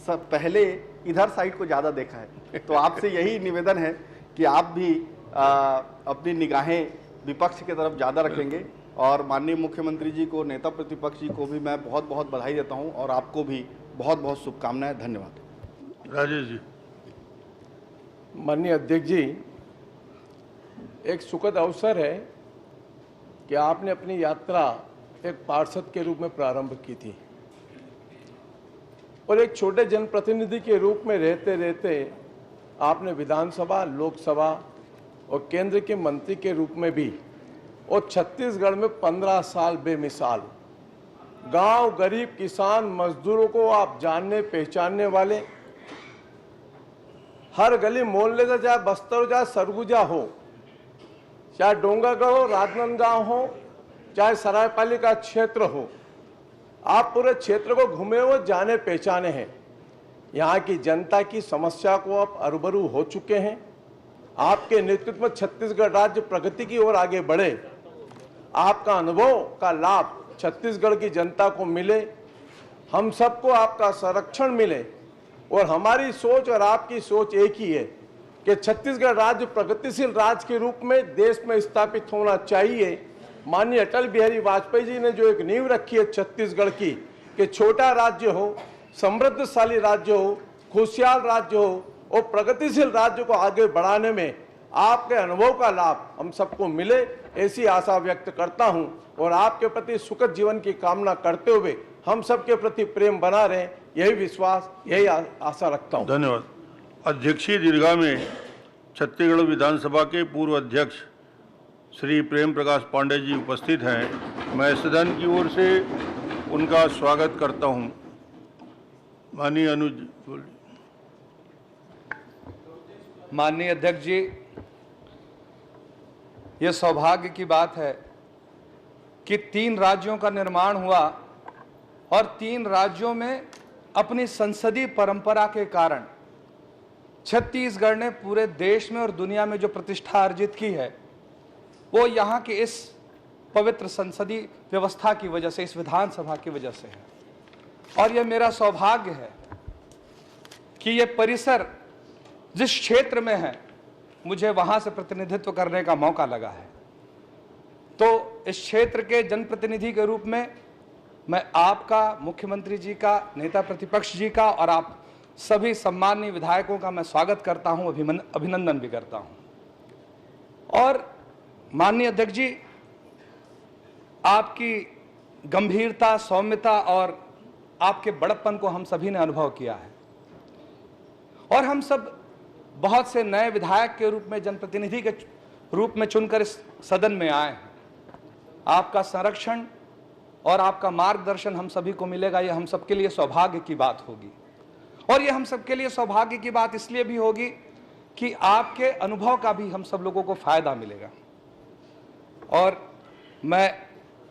सब पहले इधर साइड को ज़्यादा देखा है। तो आपसे यही निवेदन है कि आप भी अपनी निगाहें विपक्ष की तरफ ज़्यादा रखेंगे, और माननीय मुख्यमंत्री जी को, नेता प्रतिपक्ष जी को भी मैं बहुत बहुत बधाई देता हूं, और आपको भी बहुत बहुत शुभकामनाएं। धन्यवाद। राजेश जी। माननीय अध्यक्ष जी, एक सुखद अवसर है कि आपने अपनी यात्रा एक पार्षद के रूप में प्रारंभ की थी, और एक छोटे जनप्रतिनिधि के रूप में रहते रहते आपने विधानसभा, लोकसभा और केंद्र के मंत्री के रूप में भी, और छत्तीसगढ़ में 15 साल बेमिसाल, गांव, गरीब, किसान, मजदूरों को आप जानने पहचानने वाले, हर गली मोहल्ले से, चाहे बस्तर हो, चाहे सरगुजा हो, चाहे डोंगरगढ़ हो, राजनांदगांव हो, चाहे सरायपालिका क्षेत्र हो, आप पूरे क्षेत्र को घूमे हुए, जाने पहचाने हैं। यहाँ की जनता की समस्या को आप अरूबरू हो चुके हैं। आपके नेतृत्व में छत्तीसगढ़ राज्य प्रगति की ओर आगे बढ़े। आपका अनुभव का लाभ छत्तीसगढ़ की जनता को मिले, हम सबको आपका संरक्षण मिले, और हमारी सोच और आपकी सोच एक ही है कि छत्तीसगढ़ राज्य प्रगतिशील राज्य के रूप में देश में स्थापित होना चाहिए। माननीय अटल बिहारी वाजपेयी जी ने जो एक नींव रखी है छत्तीसगढ़ की, कि छोटा राज्य हो, समृद्धशाली राज्य हो, खुशहाल राज्य हो, और प्रगतिशील राज्य को आगे बढ़ाने में आपके अनुभव का लाभ हम सबको मिले, ऐसी आशा व्यक्त करता हूं, और आपके प्रति सुखद जीवन की कामना करते हुए हम सबके प्रति प्रेम बना रहे, यही विश्वास, यही आशा रखता हूं। धन्यवाद। अध्यक्षीय दीर्घा में छत्तीसगढ़ विधानसभा के पूर्व अध्यक्ष श्री प्रेम प्रकाश पांडे जी उपस्थित हैं। मैं सदन की ओर से उनका स्वागत करता हूं। माननीय अनुज। माननीय अध्यक्ष जी, ये सौभाग्य की बात है कि 3 राज्यों का निर्माण हुआ, और 3 राज्यों में अपनी संसदीय परंपरा के कारण छत्तीसगढ़ ने पूरे देश में और दुनिया में जो प्रतिष्ठा अर्जित की है, वो यहाँ की इस पवित्र संसदीय व्यवस्था की वजह से, इस विधानसभा की वजह से है। और यह मेरा सौभाग्य है कि ये परिसर जिस क्षेत्र में है, मुझे वहां से प्रतिनिधित्व करने का मौका लगा है। तो इस क्षेत्र के जनप्रतिनिधि के रूप में मैं आपका, मुख्यमंत्री जी का, नेता प्रतिपक्ष जी का, और आप सभी सम्माननीय विधायकों का मैं स्वागत करता हूं, अभिनंदन भी करता हूं। और माननीय अध्यक्ष जी, आपकी गंभीरता, सौम्यता और आपके बड़प्पन को हम सभी ने अनुभव किया है, और हम सब बहुत से नए विधायक के रूप में, जनप्रतिनिधि के रूप में चुनकर इस सदन में आए हैं। आपका संरक्षण और आपका मार्गदर्शन हम सभी को मिलेगा, यह हम सबके लिए सौभाग्य की बात होगी। और यह हम सबके लिए सौभाग्य की बात इसलिए भी होगी कि आपके अनुभव का भी हम सब लोगों को फायदा मिलेगा। और मैं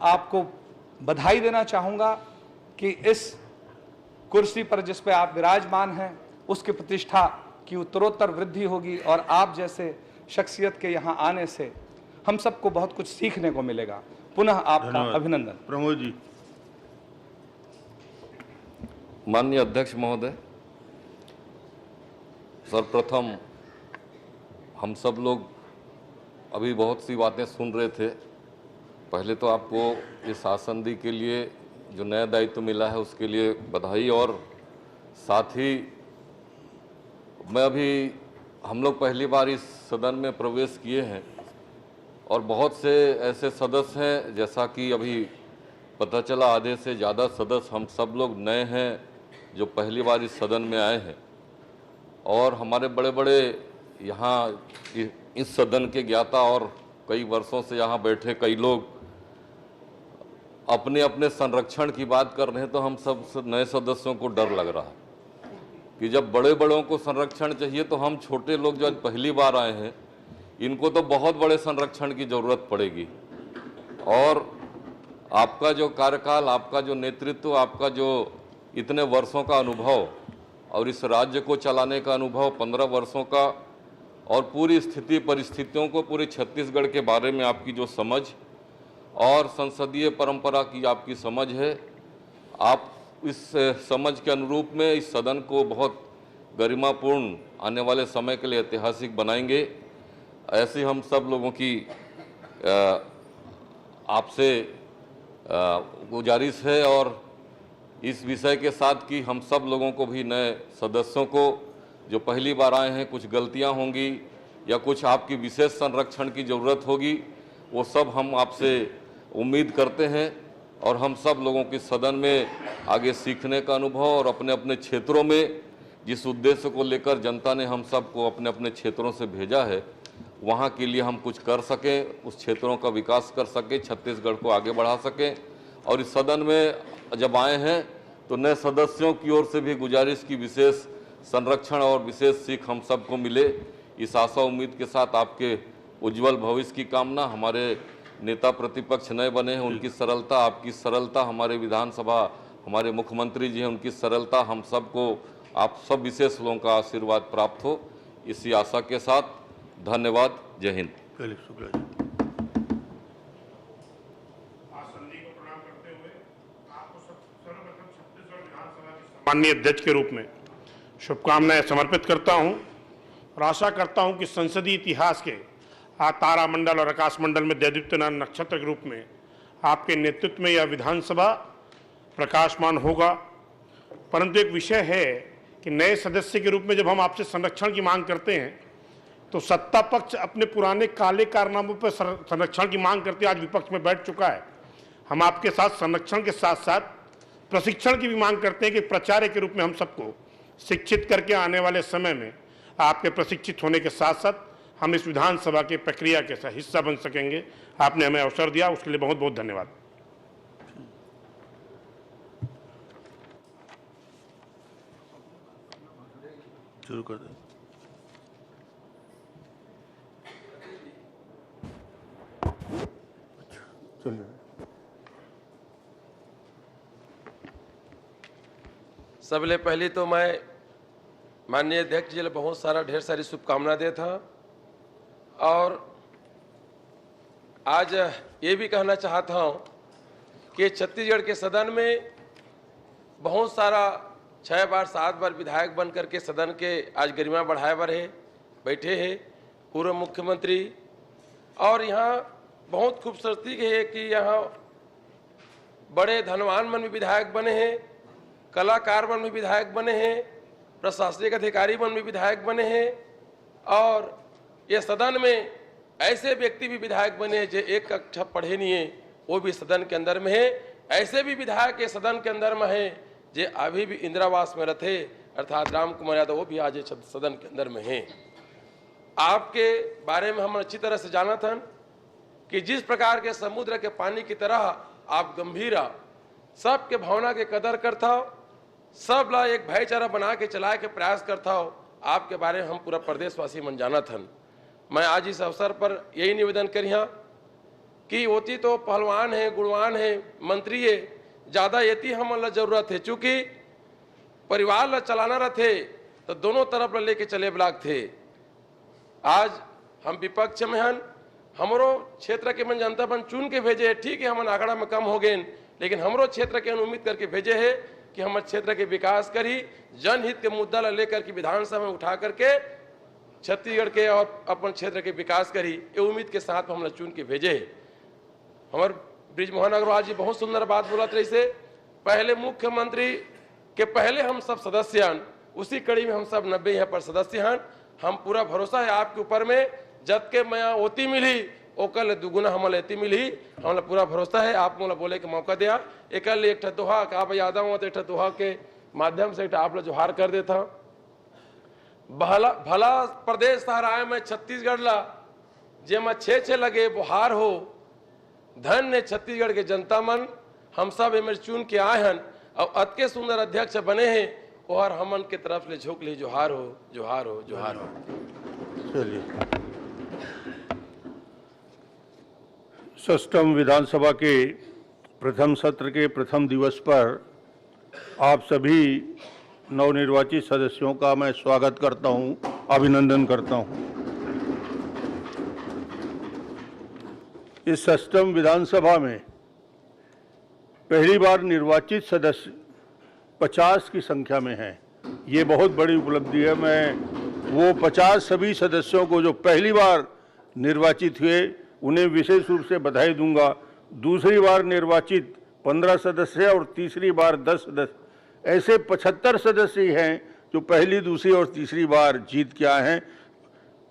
आपको बधाई देना चाहूँगा कि इस कुर्सी पर जिस पे आप विराजमान हैं उसकी प्रतिष्ठा की उत्तरोत्तर वृद्धि होगी और आप जैसे शख्सियत के यहाँ आने से हम सबको बहुत कुछ सीखने को मिलेगा। पुनः आपका अभिनंदन। प्रमोद जी। माननीय अध्यक्ष महोदय, सर्वप्रथम हम सब लोग अभी बहुत सी बातें सुन रहे थे। पहले तो आपको इस आसंदी के लिए जो नया दायित्व मिला है उसके लिए बधाई, और साथ ही हम लोग पहली बार इस सदन में प्रवेश किए हैं और बहुत से ऐसे सदस्य हैं, जैसा कि अभी पता चला आधे से ज़्यादा सदस्य हम सब लोग नए हैं जो पहली बार इस सदन में आए हैं। और हमारे बड़े बड़े यहाँ इस सदन के ज्ञाता और कई वर्षों से यहाँ बैठे कई लोग अपने अपने संरक्षण की बात कर रहे हैं, तो हम सब नए सदस्यों को डर लग रहा है कि जब बड़े बड़ों को संरक्षण चाहिए तो हम छोटे लोग जो आज पहली बार आए हैं इनको तो बहुत बड़े संरक्षण की ज़रूरत पड़ेगी। और आपका जो कार्यकाल, आपका जो नेतृत्व, आपका जो इतने वर्षों का अनुभव और इस राज्य को चलाने का अनुभव 15 वर्षों का, और पूरी स्थिति परिस्थितियों को, पूरे छत्तीसगढ़ के बारे में आपकी जो समझ और संसदीय परंपरा की आपकी समझ है, आप इस समझ के अनुरूप में इस सदन को बहुत गरिमापूर्ण आने वाले समय के लिए ऐतिहासिक बनाएंगे। ऐसी हम सब लोगों की आपसे गुजारिश है, और इस विषय के साथ कि हम सब लोगों को भी, नए सदस्यों को जो पहली बार आए हैं, कुछ गलतियां होंगी या कुछ आपकी विशेष संरक्षण की ज़रूरत होगी, वो सब हम आपसे उम्मीद करते हैं। और हम सब लोगों की सदन में आगे सीखने का अनुभव और अपने अपने क्षेत्रों में जिस उद्देश्य को लेकर जनता ने हम सबको अपने अपने क्षेत्रों से भेजा है, वहाँ के लिए हम कुछ कर सकें, उस क्षेत्रों का विकास कर सकें, छत्तीसगढ़ को आगे बढ़ा सकें। और इस सदन में जब आए हैं तो नए सदस्यों की ओर से भी गुजारिश की विशेष संरक्षण और विशेष सीख हम सबको मिले। इस आशा उम्मीद के साथ आपके उज्जवल भविष्य की कामना। हमारे नेता प्रतिपक्ष नए बने हैं, उनकी सरलता, आपकी सरलता, हमारे विधानसभा, हमारे मुख्यमंत्री जी हैं, उनकी सरलता, हम सबको, आप सब विशेष लोगों का आशीर्वाद प्राप्त हो, इसी आशा के साथ धन्यवाद। जय हिंद। माननीय अध्यक्ष के रूप में शुभकामनाएं समर्पित करता हूं और आशा करता हूं कि संसदीय इतिहास के तारामंडल और आकाश मंडल में दैदीप्यमान नक्षत्र के रूप में आपके नेतृत्व में यह विधानसभा प्रकाशमान होगा। परंतु एक विषय है कि नए सदस्य के रूप में जब हम आपसे संरक्षण की मांग करते हैं तो सत्ता पक्ष अपने पुराने काले कारनामों पर संरक्षण की मांग करते आज विपक्ष में बैठ चुका है। हम आपके साथ संरक्षण के साथ साथ प्रशिक्षण की भी मांग करते हैं कि प्राचार्य के रूप में हम सबको शिक्षित करके आने वाले समय में आपके प्रशिक्षित होने के साथ साथ हम इस विधानसभा की प्रक्रिया के हिस्सा बन सकेंगे। आपने हमें अवसर दिया, उसके लिए बहुत बहुत धन्यवाद। शुरू कर दें। चलिए। सबले पहले तो मैं माननीय अध्यक्ष जी बहुत सारा ढेर सारी शुभकामना देता और आज ये भी कहना चाहता हूँ कि छत्तीसगढ़ के सदन में बहुत सारा 6 बार 7 बार विधायक बन करके सदन के आज गरिमा बढ़ाए बढ़े बैठे हैं पूर्व मुख्यमंत्री। और यहाँ बहुत खूबसूरती है कि यहाँ बड़े धनवान मन भी विधायक बने हैं, कलाकार मन भी विधायक बने हैं, प्रशासनिक अधिकारी मन भी विधायक बने हैं, और ये सदन में ऐसे व्यक्ति भी विधायक बने हैं जो एक अक्षर पढ़े नहीं है, वो भी सदन के अंदर में है। ऐसे भी विधायक सदन के अंदर में है जो अभी भी इंदिरावास में रहते, अर्थात राम कुमार यादव, वो भी आज सदन के अंदर में हैं। आपके बारे में हम अच्छी तरह से जाना था कि जिस प्रकार के समुद्र के पानी की तरह आप गंभीरा, सबके भावना के कदर करता हो, सब ला एक भाईचारा बना के चलाए के प्रयास करता हो। आपके बारे में हम पूरा प्रदेशवासी मन जाना था। मैं आज इस अवसर पर यही निवेदन करिया कि होती तो पहलवान है, गुणवान है, मंत्री है, ज़्यादा येती हमला जरूरत है। चूँकि परिवार ला चलाना रहे तो दोनों तरफ ला लेके चले ब्लाक थे। आज हम विपक्ष में हन, हमरो क्षेत्र के मन जनता बन चुन के भेजे है। ठीक है, हम आंकड़ा में कम हो गए, लेकिन हमरो क्षेत्र के उम्मीद करके भेजे है कि हमारे क्षेत्र के विकास करी, जनहित के मुद्दा ला लेकर के विधानसभा में उठा करके छत्तीसगढ़ के और अपन क्षेत्र के विकास करी, ये उम्मीद के साथ हम चुन के भेजे है। हमारे ब्रिजमोहन अग्रवाल जी बहुत सुंदर बात बोलत रही से, पहले मुख्यमंत्री के पहले हम सब सदस्य हन, उसी कड़ी में हम सब 90 यहाँ पर सदस्य हन। हम पूरा भरोसा है आपके ऊपर में, जब के मैं ओती मिली ओकल दुगुना हमला एती मिली, हमला पूरा भरोसा है। आप मोला बोले के मौका दिया, एकल एक दोहा का याद आऊँ तो एक दोहा के माध्यम से आप लोग जोहार कर देता। भला भला प्रदेश सहाराए में छत्तीसगढ़ ला जे में छे लगे बुहार हो, धन्य छत्तीसगढ़ के जनता मन, हम सब एमर चुन के आए हन और अतके सुंदर अध्यक्ष बने हैं, और हमन के तरफ ले झोंक ली जोहार हो, जोहार हो, जोहार हो। चलिए, षष्ठम विधानसभा के प्रथम सत्र के प्रथम दिवस पर आप सभी नवनिर्वाचित सदस्यों का मैं स्वागत करता हूं, अभिनंदन करता हूं। इस षष्ठम विधानसभा में पहली बार निर्वाचित सदस्य 50 की संख्या में हैं। ये बहुत बड़ी उपलब्धि है। मैं वो 50 सभी सदस्यों को जो पहली बार निर्वाचित हुए उन्हें विशेष रूप से बधाई दूंगा। दूसरी बार निर्वाचित 15 सदस्य और तीसरी बार 10 सदस्य, ऐसे 75 सदस्य हैं जो पहली, दूसरी और तीसरी बार जीत के आए हैं।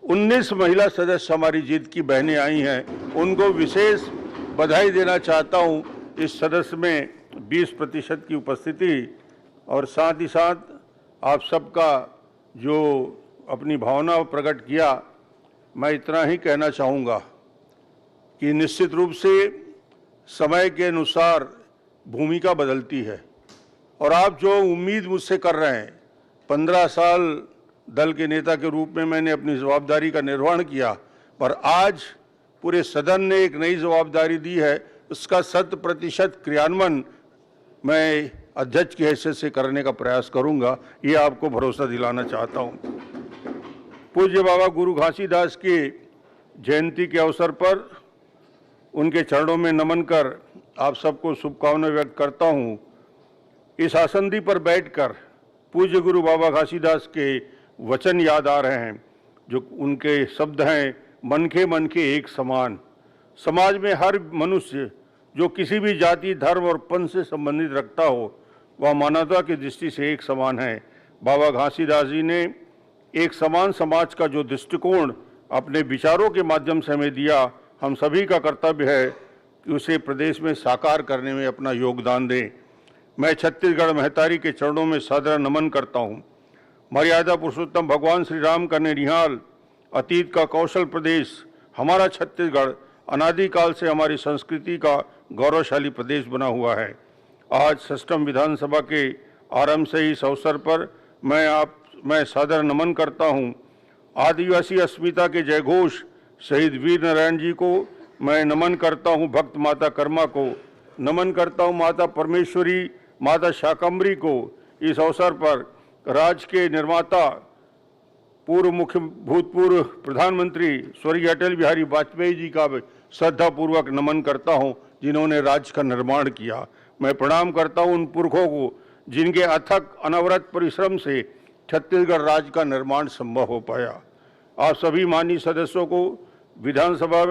19 महिला सदस्य हमारी जीत की बहनें आई हैं, उनको विशेष बधाई देना चाहता हूं। इस सदस्य में 20% की उपस्थिति और साथ ही साथ आप सबका जो अपनी भावना प्रकट किया, मैं इतना ही कहना चाहूँगा कि निश्चित रूप से समय के अनुसार भूमिका बदलती है और आप जो उम्मीद मुझसे कर रहे हैं, 15 साल दल के नेता के रूप में मैंने अपनी जवाबदारी का निर्वहन किया, पर आज पूरे सदन ने एक नई जवाबदारी दी है, उसका 100% क्रियान्वयन मैं अध्यक्ष की हैसियत से करने का प्रयास करूंगा, ये आपको भरोसा दिलाना चाहता हूं। पूज्य बाबा गुरु घासीदास की जयंती के अवसर पर उनके चरणों में नमन कर आप सबको शुभकामनाएं व्यक्त करता हूं। इस आसंदी पर बैठकर पूज्य गुरु बाबा घासीदास के वचन याद आ रहे हैं, जो उनके शब्द हैं, मन के एक समान। समाज में हर मनुष्य जो किसी भी जाति, धर्म और पंथ से संबंधित रखता हो, वह मानवता की दृष्टि से एक समान है। बाबा घासीदास जी ने एक समान समाज का जो दृष्टिकोण अपने विचारों के माध्यम से हमें दिया, हम सभी का कर्तव्य है कि उसे प्रदेश में साकार करने में अपना योगदान दें। मैं छत्तीसगढ़ महतारी के चरणों में सादर नमन करता हूँ। मर्यादा पुरुषोत्तम भगवान श्री राम का निनिहाल, अतीत का कौशल प्रदेश हमारा छत्तीसगढ़ अनादिकाल से हमारी संस्कृति का गौरवशाली प्रदेश बना हुआ है। आज षष्ठम विधानसभा के आरंभ से ही इस अवसर पर मैं सादर नमन करता हूँ। आदिवासी अस्मिता के जयघोष शहीद वीर नारायण जी को मैं नमन करता हूँ। भक्त माता कर्मा को नमन करता हूँ। माता परमेश्वरी, माता शाकंभरी को इस अवसर पर राज्य के निर्माता, भूतपूर्व प्रधानमंत्री स्वर्गीय अटल बिहारी वाजपेयी जी का श्रद्धापूर्वक नमन करता हूं, जिन्होंने राज्य का निर्माण किया। मैं प्रणाम करता हूं उन पुरखों को जिनके अथक अनवरत परिश्रम से छत्तीसगढ़ राज्य का निर्माण संभव हो पाया। आप सभी माननीय सदस्यों को विधानसभा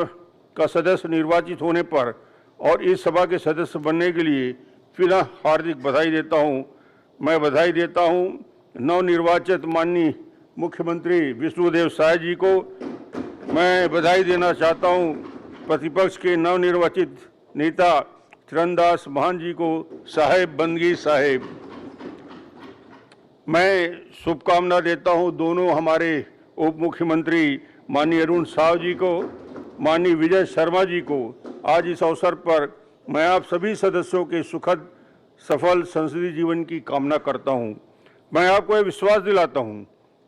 का सदस्य निर्वाचित होने पर और इस सभा के सदस्य बनने के लिए फिर हार्दिक बधाई देता हूं। मैं बधाई देता हूं नवनिर्वाचित माननीय मुख्यमंत्री विष्णुदेव साय जी को। मैं बधाई देना चाहता हूं प्रतिपक्ष के नवनिर्वाचित नेता चरणदास महंत जी को। साहेब बंदगी साहेब, मैं शुभकामना देता हूं दोनों हमारे उप मुख्यमंत्री माननीय अरुण साव जी को, माननीय विजय शर्मा जी को। आज इस अवसर पर मैं आप सभी सदस्यों के सुखद सफल संसदीय जीवन की कामना करता हूं। मैं आपको यह विश्वास दिलाता हूं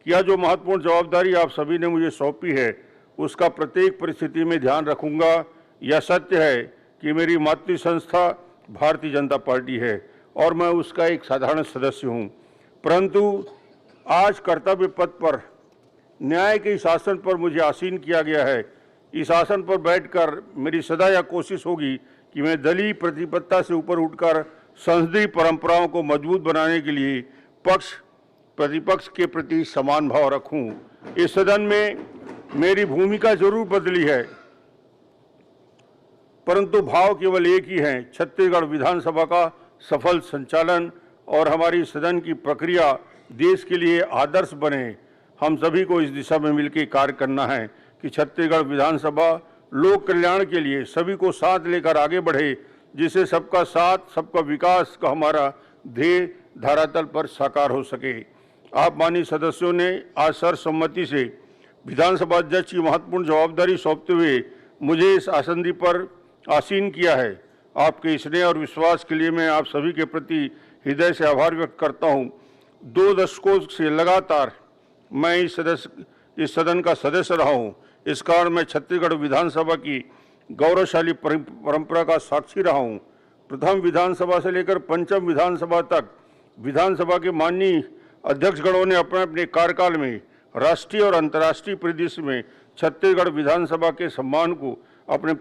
कि यह जो महत्वपूर्ण जवाबदारी आप सभी ने मुझे सौंपी है, उसका प्रत्येक परिस्थिति में ध्यान रखूंगा। यह सत्य है कि मेरी मातृ संस्था भारतीय जनता पार्टी है और मैं उसका एक साधारण सदस्य हूं, परंतु आज कर्तव्य पथ पर न्याय के इस आसन पर मुझे आसीन किया गया है। इस आसन पर बैठकर मेरी सदा यह कोशिश होगी कि मैं दलीय प्रतिबद्धता से ऊपर उठकर संसदीय परंपराओं को मजबूत बनाने के लिए पक्ष प्रतिपक्ष के प्रति समान भाव रखूं। इस सदन में मेरी भूमिका जरूर बदली है, परंतु भाव केवल एक ही है, छत्तीसगढ़ विधानसभा का सफल संचालन और हमारी सदन की प्रक्रिया देश के लिए आदर्श बने। हम सभी को इस दिशा में मिलकर कार्य करना है कि छत्तीसगढ़ विधानसभा लोक कल्याण के लिए सभी को साथ लेकर आगे बढ़े, जिससे सबका साथ सबका विकास का हमारा ध्येय धरातल पर साकार हो सके। आप माननीय सदस्यों ने आज सर्वसम्मति से विधानसभा अध्यक्ष की महत्वपूर्ण जवाबदारी सौंपते हुए मुझे इस आसंदी पर आसीन किया है। आपके स्नेह और विश्वास के लिए मैं आप सभी के प्रति हृदय से आभार व्यक्त करता हूं। 2 दशकों से लगातार मैं इस सदन का सदस्य रहा हूं। इस कारण मैं छत्तीसगढ़ विधानसभा की गौरवशाली परंपरा का साक्षी रहा हूं। प्रथम विधानसभा से लेकर पंचम विधानसभा तक विधानसभा के माननीय अध्यक्षगणों ने अपने अपने कार्यकाल में राष्ट्रीय और अंतर्राष्ट्रीय परिदृश्य में छत्तीसगढ़ विधानसभा के सम्मान को अपने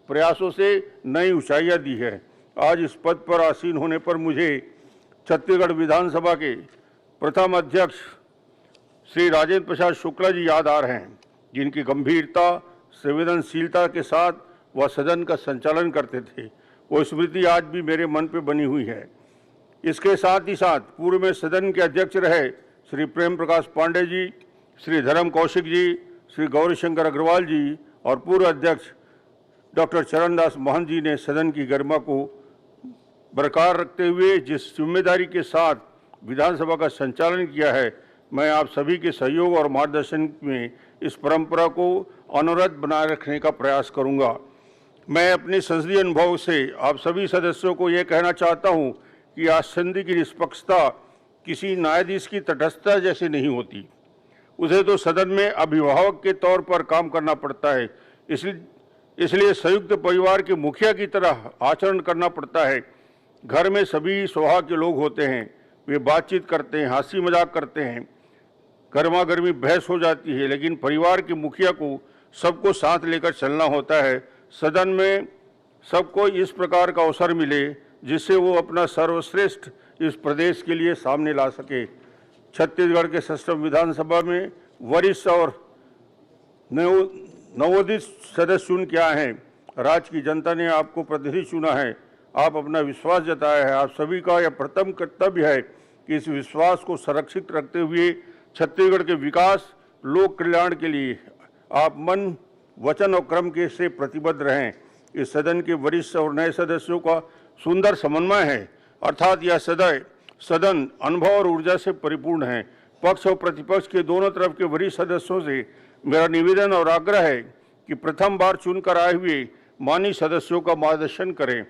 प्रयासों से नई ऊंचाइयां दी है। आज इस पद पर आसीन होने पर मुझे छत्तीसगढ़ विधानसभा के प्रथम अध्यक्ष श्री राजेंद्र प्रसाद शुक्ला जी याद आ रहे हैं, जिनकी गंभीरता संवेदनशीलता के साथ वह सदन का संचालन करते थे। वो स्मृति आज भी मेरे मन पे बनी हुई है। इसके साथ ही साथ पूर्व में सदन के अध्यक्ष रहे श्री प्रेम प्रकाश पांडे जी, श्री धर्म कौशिक जी, श्री गौरीशंकर अग्रवाल जी और पूर्व अध्यक्ष डॉक्टर चरणदास महंत जी ने सदन की गरिमा को बरकरार रखते हुए जिस जिम्मेदारी के साथ विधानसभा का संचालन किया है, मैं आप सभी के सहयोग और मार्गदर्शन में इस परंपरा को अनवरत बनाए रखने का प्रयास करूंगा। मैं अपने संसदीय अनुभव से आप सभी सदस्यों को यह कहना चाहता हूं कि आसंदी की निष्पक्षता किसी न्यायाधीश की तटस्थता जैसे नहीं होती। उसे तो सदन में अभिभावक के तौर पर काम करना पड़ता है, इसलिए संयुक्त परिवार के मुखिया की तरह आचरण करना पड़ता है। घर में सभी स्वभाव के लोग होते हैं, वे बातचीत करते हैं, हंसी मजाक करते हैं, गर्मा गर्मी बहस हो जाती है, लेकिन परिवार के मुखिया को सबको साथ लेकर चलना होता है। सदन में सबको इस प्रकार का अवसर मिले जिससे वो अपना सर्वश्रेष्ठ इस प्रदेश के लिए सामने ला सके। छत्तीसगढ़ के सष्टम विधानसभा में वरिष्ठ और नवोदित सदस्य चुन के आए हैं। राज्य की जनता ने आपको प्रतिनिधि चुना है, आप अपना विश्वास जताया है। आप सभी का यह प्रथम कर्तव्य है कि इस विश्वास को संरक्षित रखते हुए छत्तीसगढ़ के विकास लोक कल्याण के लिए आप मन वचन और क्रम के से प्रतिबद्ध रहें। इस सदन के वरिष्ठ और नए सदस्यों का सुंदर समन्वय है, अर्थात यह सदन अनुभव और ऊर्जा से परिपूर्ण है। पक्ष और प्रतिपक्ष के दोनों तरफ के वरिष्ठ सदस्यों से मेरा निवेदन और आग्रह है कि प्रथम बार चुनकर आए हुए माननीय सदस्यों का मार्गदर्शन करें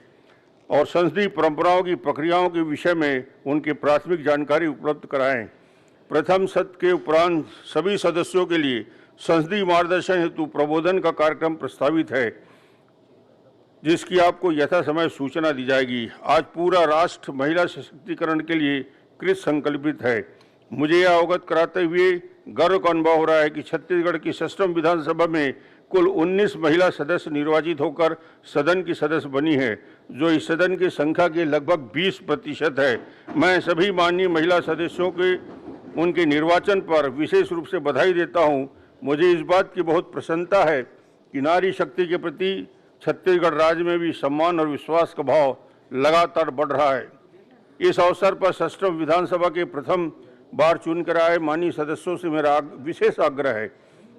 और संसदीय परंपराओं की प्रक्रियाओं के विषय में उनकी प्राथमिक जानकारी उपलब्ध कराएं। प्रथम सत्र के उपरांत सभी सदस्यों के लिए संसदीय मार्गदर्शन हेतु प्रबोधन का कार्यक्रम प्रस्तावित है, जिसकी आपको यथा समय सूचना दी जाएगी। आज पूरा राष्ट्र महिला सशक्तिकरण के लिए कृत संकल्पित है। मुझे यह अवगत कराते हुए गर्व का अनुभव हो रहा है कि छत्तीसगढ़ की सष्टम विधानसभा में कुल 19 महिला सदस्य निर्वाचित होकर सदन की सदस्य बनी है, जो इस सदन की संख्या के लगभग 20% है। मैं सभी माननीय महिला सदस्यों के उनके निर्वाचन पर विशेष रूप से बधाई देता हूं। मुझे इस बात की बहुत प्रसन्नता है कि नारी शक्ति के प्रति छत्तीसगढ़ राज्य में भी सम्मान और विश्वास का भाव लगातार बढ़ रहा है। इस अवसर पर सष्टम विधानसभा के प्रथम बार चुनकर आए माननीय सदस्यों से मेरा विशेष आग्रह है,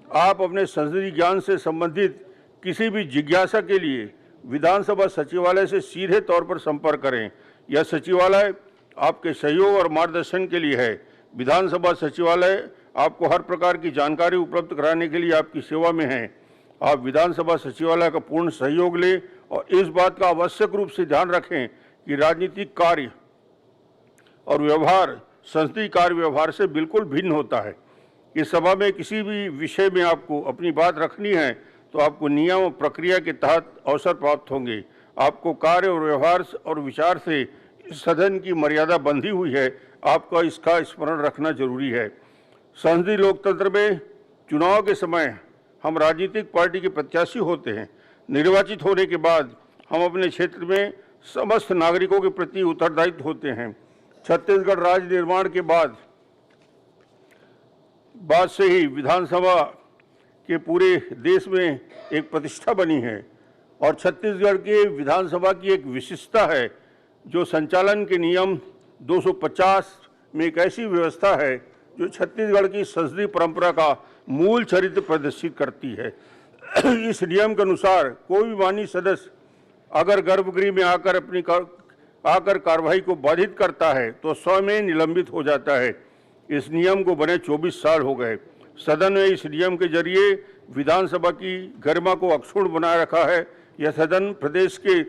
आप अपने संसदीय ज्ञान से संबंधित किसी भी जिज्ञासा के लिए विधानसभा सचिवालय से सीधे तौर पर संपर्क करें। यह सचिवालय आपके सहयोग और मार्गदर्शन के लिए है। विधानसभा सचिवालय आपको हर प्रकार की जानकारी उपलब्ध कराने के लिए आपकी सेवा में है। आप विधानसभा सचिवालय का पूर्ण सहयोग लें और इस बात का आवश्यक रूप से ध्यान रखें कि राजनीतिक कार्य और व्यवहार संसदीय कार्य व्यवहार से बिल्कुल भिन्न होता है। इस सभा में किसी भी विषय में आपको अपनी बात रखनी है तो आपको नियम और प्रक्रिया के तहत अवसर प्राप्त होंगे। आपको कार्य और व्यवहार और विचार से सदन की मर्यादा बंधी हुई है, आपका इसका स्मरण रखना जरूरी है। संसदीय लोकतंत्र में चुनाव के समय हम राजनीतिक पार्टी के प्रत्याशी होते हैं। निर्वाचित होने के बाद हम अपने क्षेत्र में समस्त नागरिकों के प्रति उत्तरदायित्व होते हैं। छत्तीसगढ़ राज्य निर्माण के बाद से ही विधानसभा के पूरे देश में एक प्रतिष्ठा बनी है और छत्तीसगढ़ के विधानसभा की एक विशिष्टता है जो संचालन के नियम 250 में एक ऐसी व्यवस्था है जो छत्तीसगढ़ की संसदीय परंपरा का मूल चरित्र प्रदर्शित करती है। इस नियम के अनुसार कोई भी माननीय सदस्य अगर गर्भगृह में आकर कार्रवाई को बाधित करता है तो स्वयं निलंबित हो जाता है। इस नियम को बने 24 साल हो गए। सदन ने इस नियम के जरिए विधानसभा की गरिमा को अक्षुण्ण बनाए रखा है। यह सदन प्रदेश के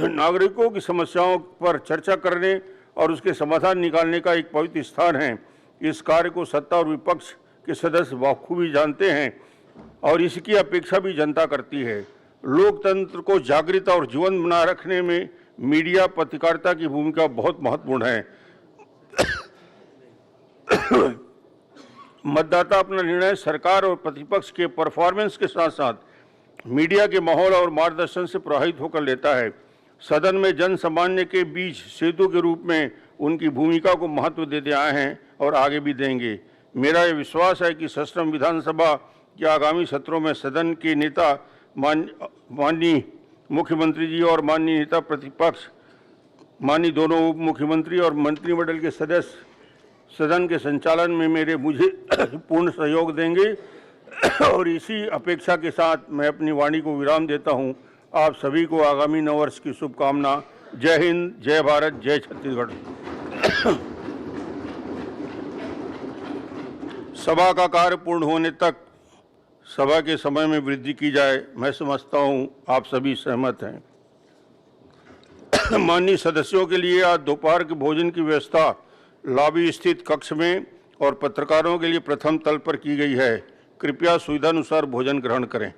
नागरिकों की समस्याओं पर चर्चा करने और उसके समाधान निकालने का एक पवित्र स्थान है। इस कार्य को सत्ता और विपक्ष के सदस्य बखूबी जानते हैं और इसकी अपेक्षा भी जनता करती है। लोकतंत्र को जागृत और जीवंत बनाए रखने में मीडिया पत्रकारिता की भूमिका बहुत महत्वपूर्ण है। मतदाता अपना निर्णय सरकार और प्रतिपक्ष के परफॉर्मेंस के साथ साथ मीडिया के माहौल और मार्गदर्शन से प्रभावित होकर लेता है। सदन में जन सामान्य के बीच सेतु के रूप में उनकी भूमिका को महत्व देते आए हैं और आगे भी देंगे। मेरा यह विश्वास है कि सत्रह विधानसभा के आगामी सत्रों में सदन के नेता माननीय मुख्यमंत्री जी और माननीय नेता प्रतिपक्ष माननीय दोनों उप मुख्यमंत्री और मंत्रिमंडल के सदस्य सदन के संचालन में मुझे पूर्ण सहयोग देंगे और इसी अपेक्षा के साथ मैं अपनी वाणी को विराम देता हूं। आप सभी को आगामी नववर्ष की शुभकामना। जय हिंद, जय भारत, जय छत्तीसगढ़। सभा का कार्य पूर्ण होने तक सभा के समय में वृद्धि की जाए, मैं समझता हूं आप सभी सहमत हैं। माननीय सदस्यों के लिए आज दोपहर के भोजन की व्यवस्था लॉबी स्थित कक्ष में और पत्रकारों के लिए प्रथम तल पर की गई है। कृपया सुविधानुसार भोजन ग्रहण करें।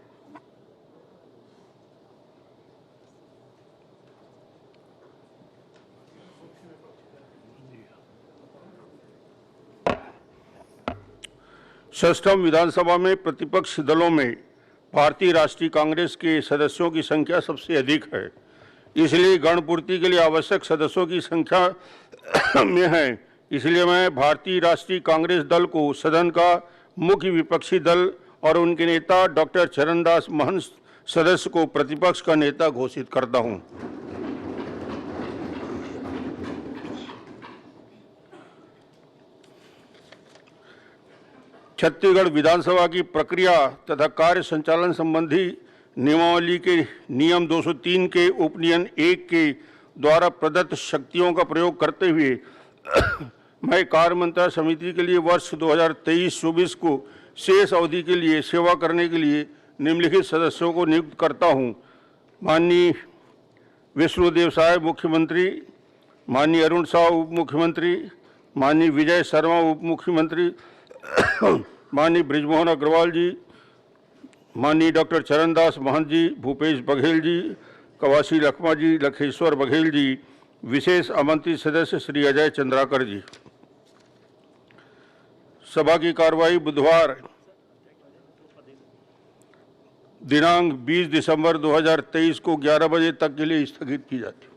षष्ठम विधानसभा में प्रतिपक्ष दलों में भारतीय राष्ट्रीय कांग्रेस के सदस्यों की संख्या सबसे अधिक है, इसलिए गणपूर्ति के लिए आवश्यक सदस्यों की संख्या में है। इसलिए मैं भारतीय राष्ट्रीय कांग्रेस दल को सदन का मुख्य विपक्षी दल और उनके नेता डॉक्टर चरणदास महंत सदस्य को प्रतिपक्ष का नेता घोषित करता हूं। छत्तीसगढ़ विधानसभा की प्रक्रिया तथा कार्य संचालन संबंधी नियमावली के नियम 203 के उपनियम 1 के द्वारा प्रदत्त शक्तियों का प्रयोग करते हुए मैं कार्य मंत्रणा समिति के लिए वर्ष 2023-24 को शेष अवधि के लिए सेवा करने के लिए निम्नलिखित सदस्यों को नियुक्त करता हूं। माननीय विष्णुदेव साय मुख्यमंत्री, माननीय अरुण साव उप मुख्यमंत्री, माननीय विजय शर्मा उप मुख्यमंत्री, माननीय बृजमोहन अग्रवाल जी, माननीय डॉक्टर चरणदास महंत जी, भूपेश बघेल जी, कवासी लखमा जी, लखेश्वर बघेल जी, विशेष आमंत्रित सदस्य श्री अजय चंद्राकर जी। सभा की कार्रवाई बुधवार दिनांक 20 दिसंबर 2023 को 11 बजे तक के लिए स्थगित की जाती है।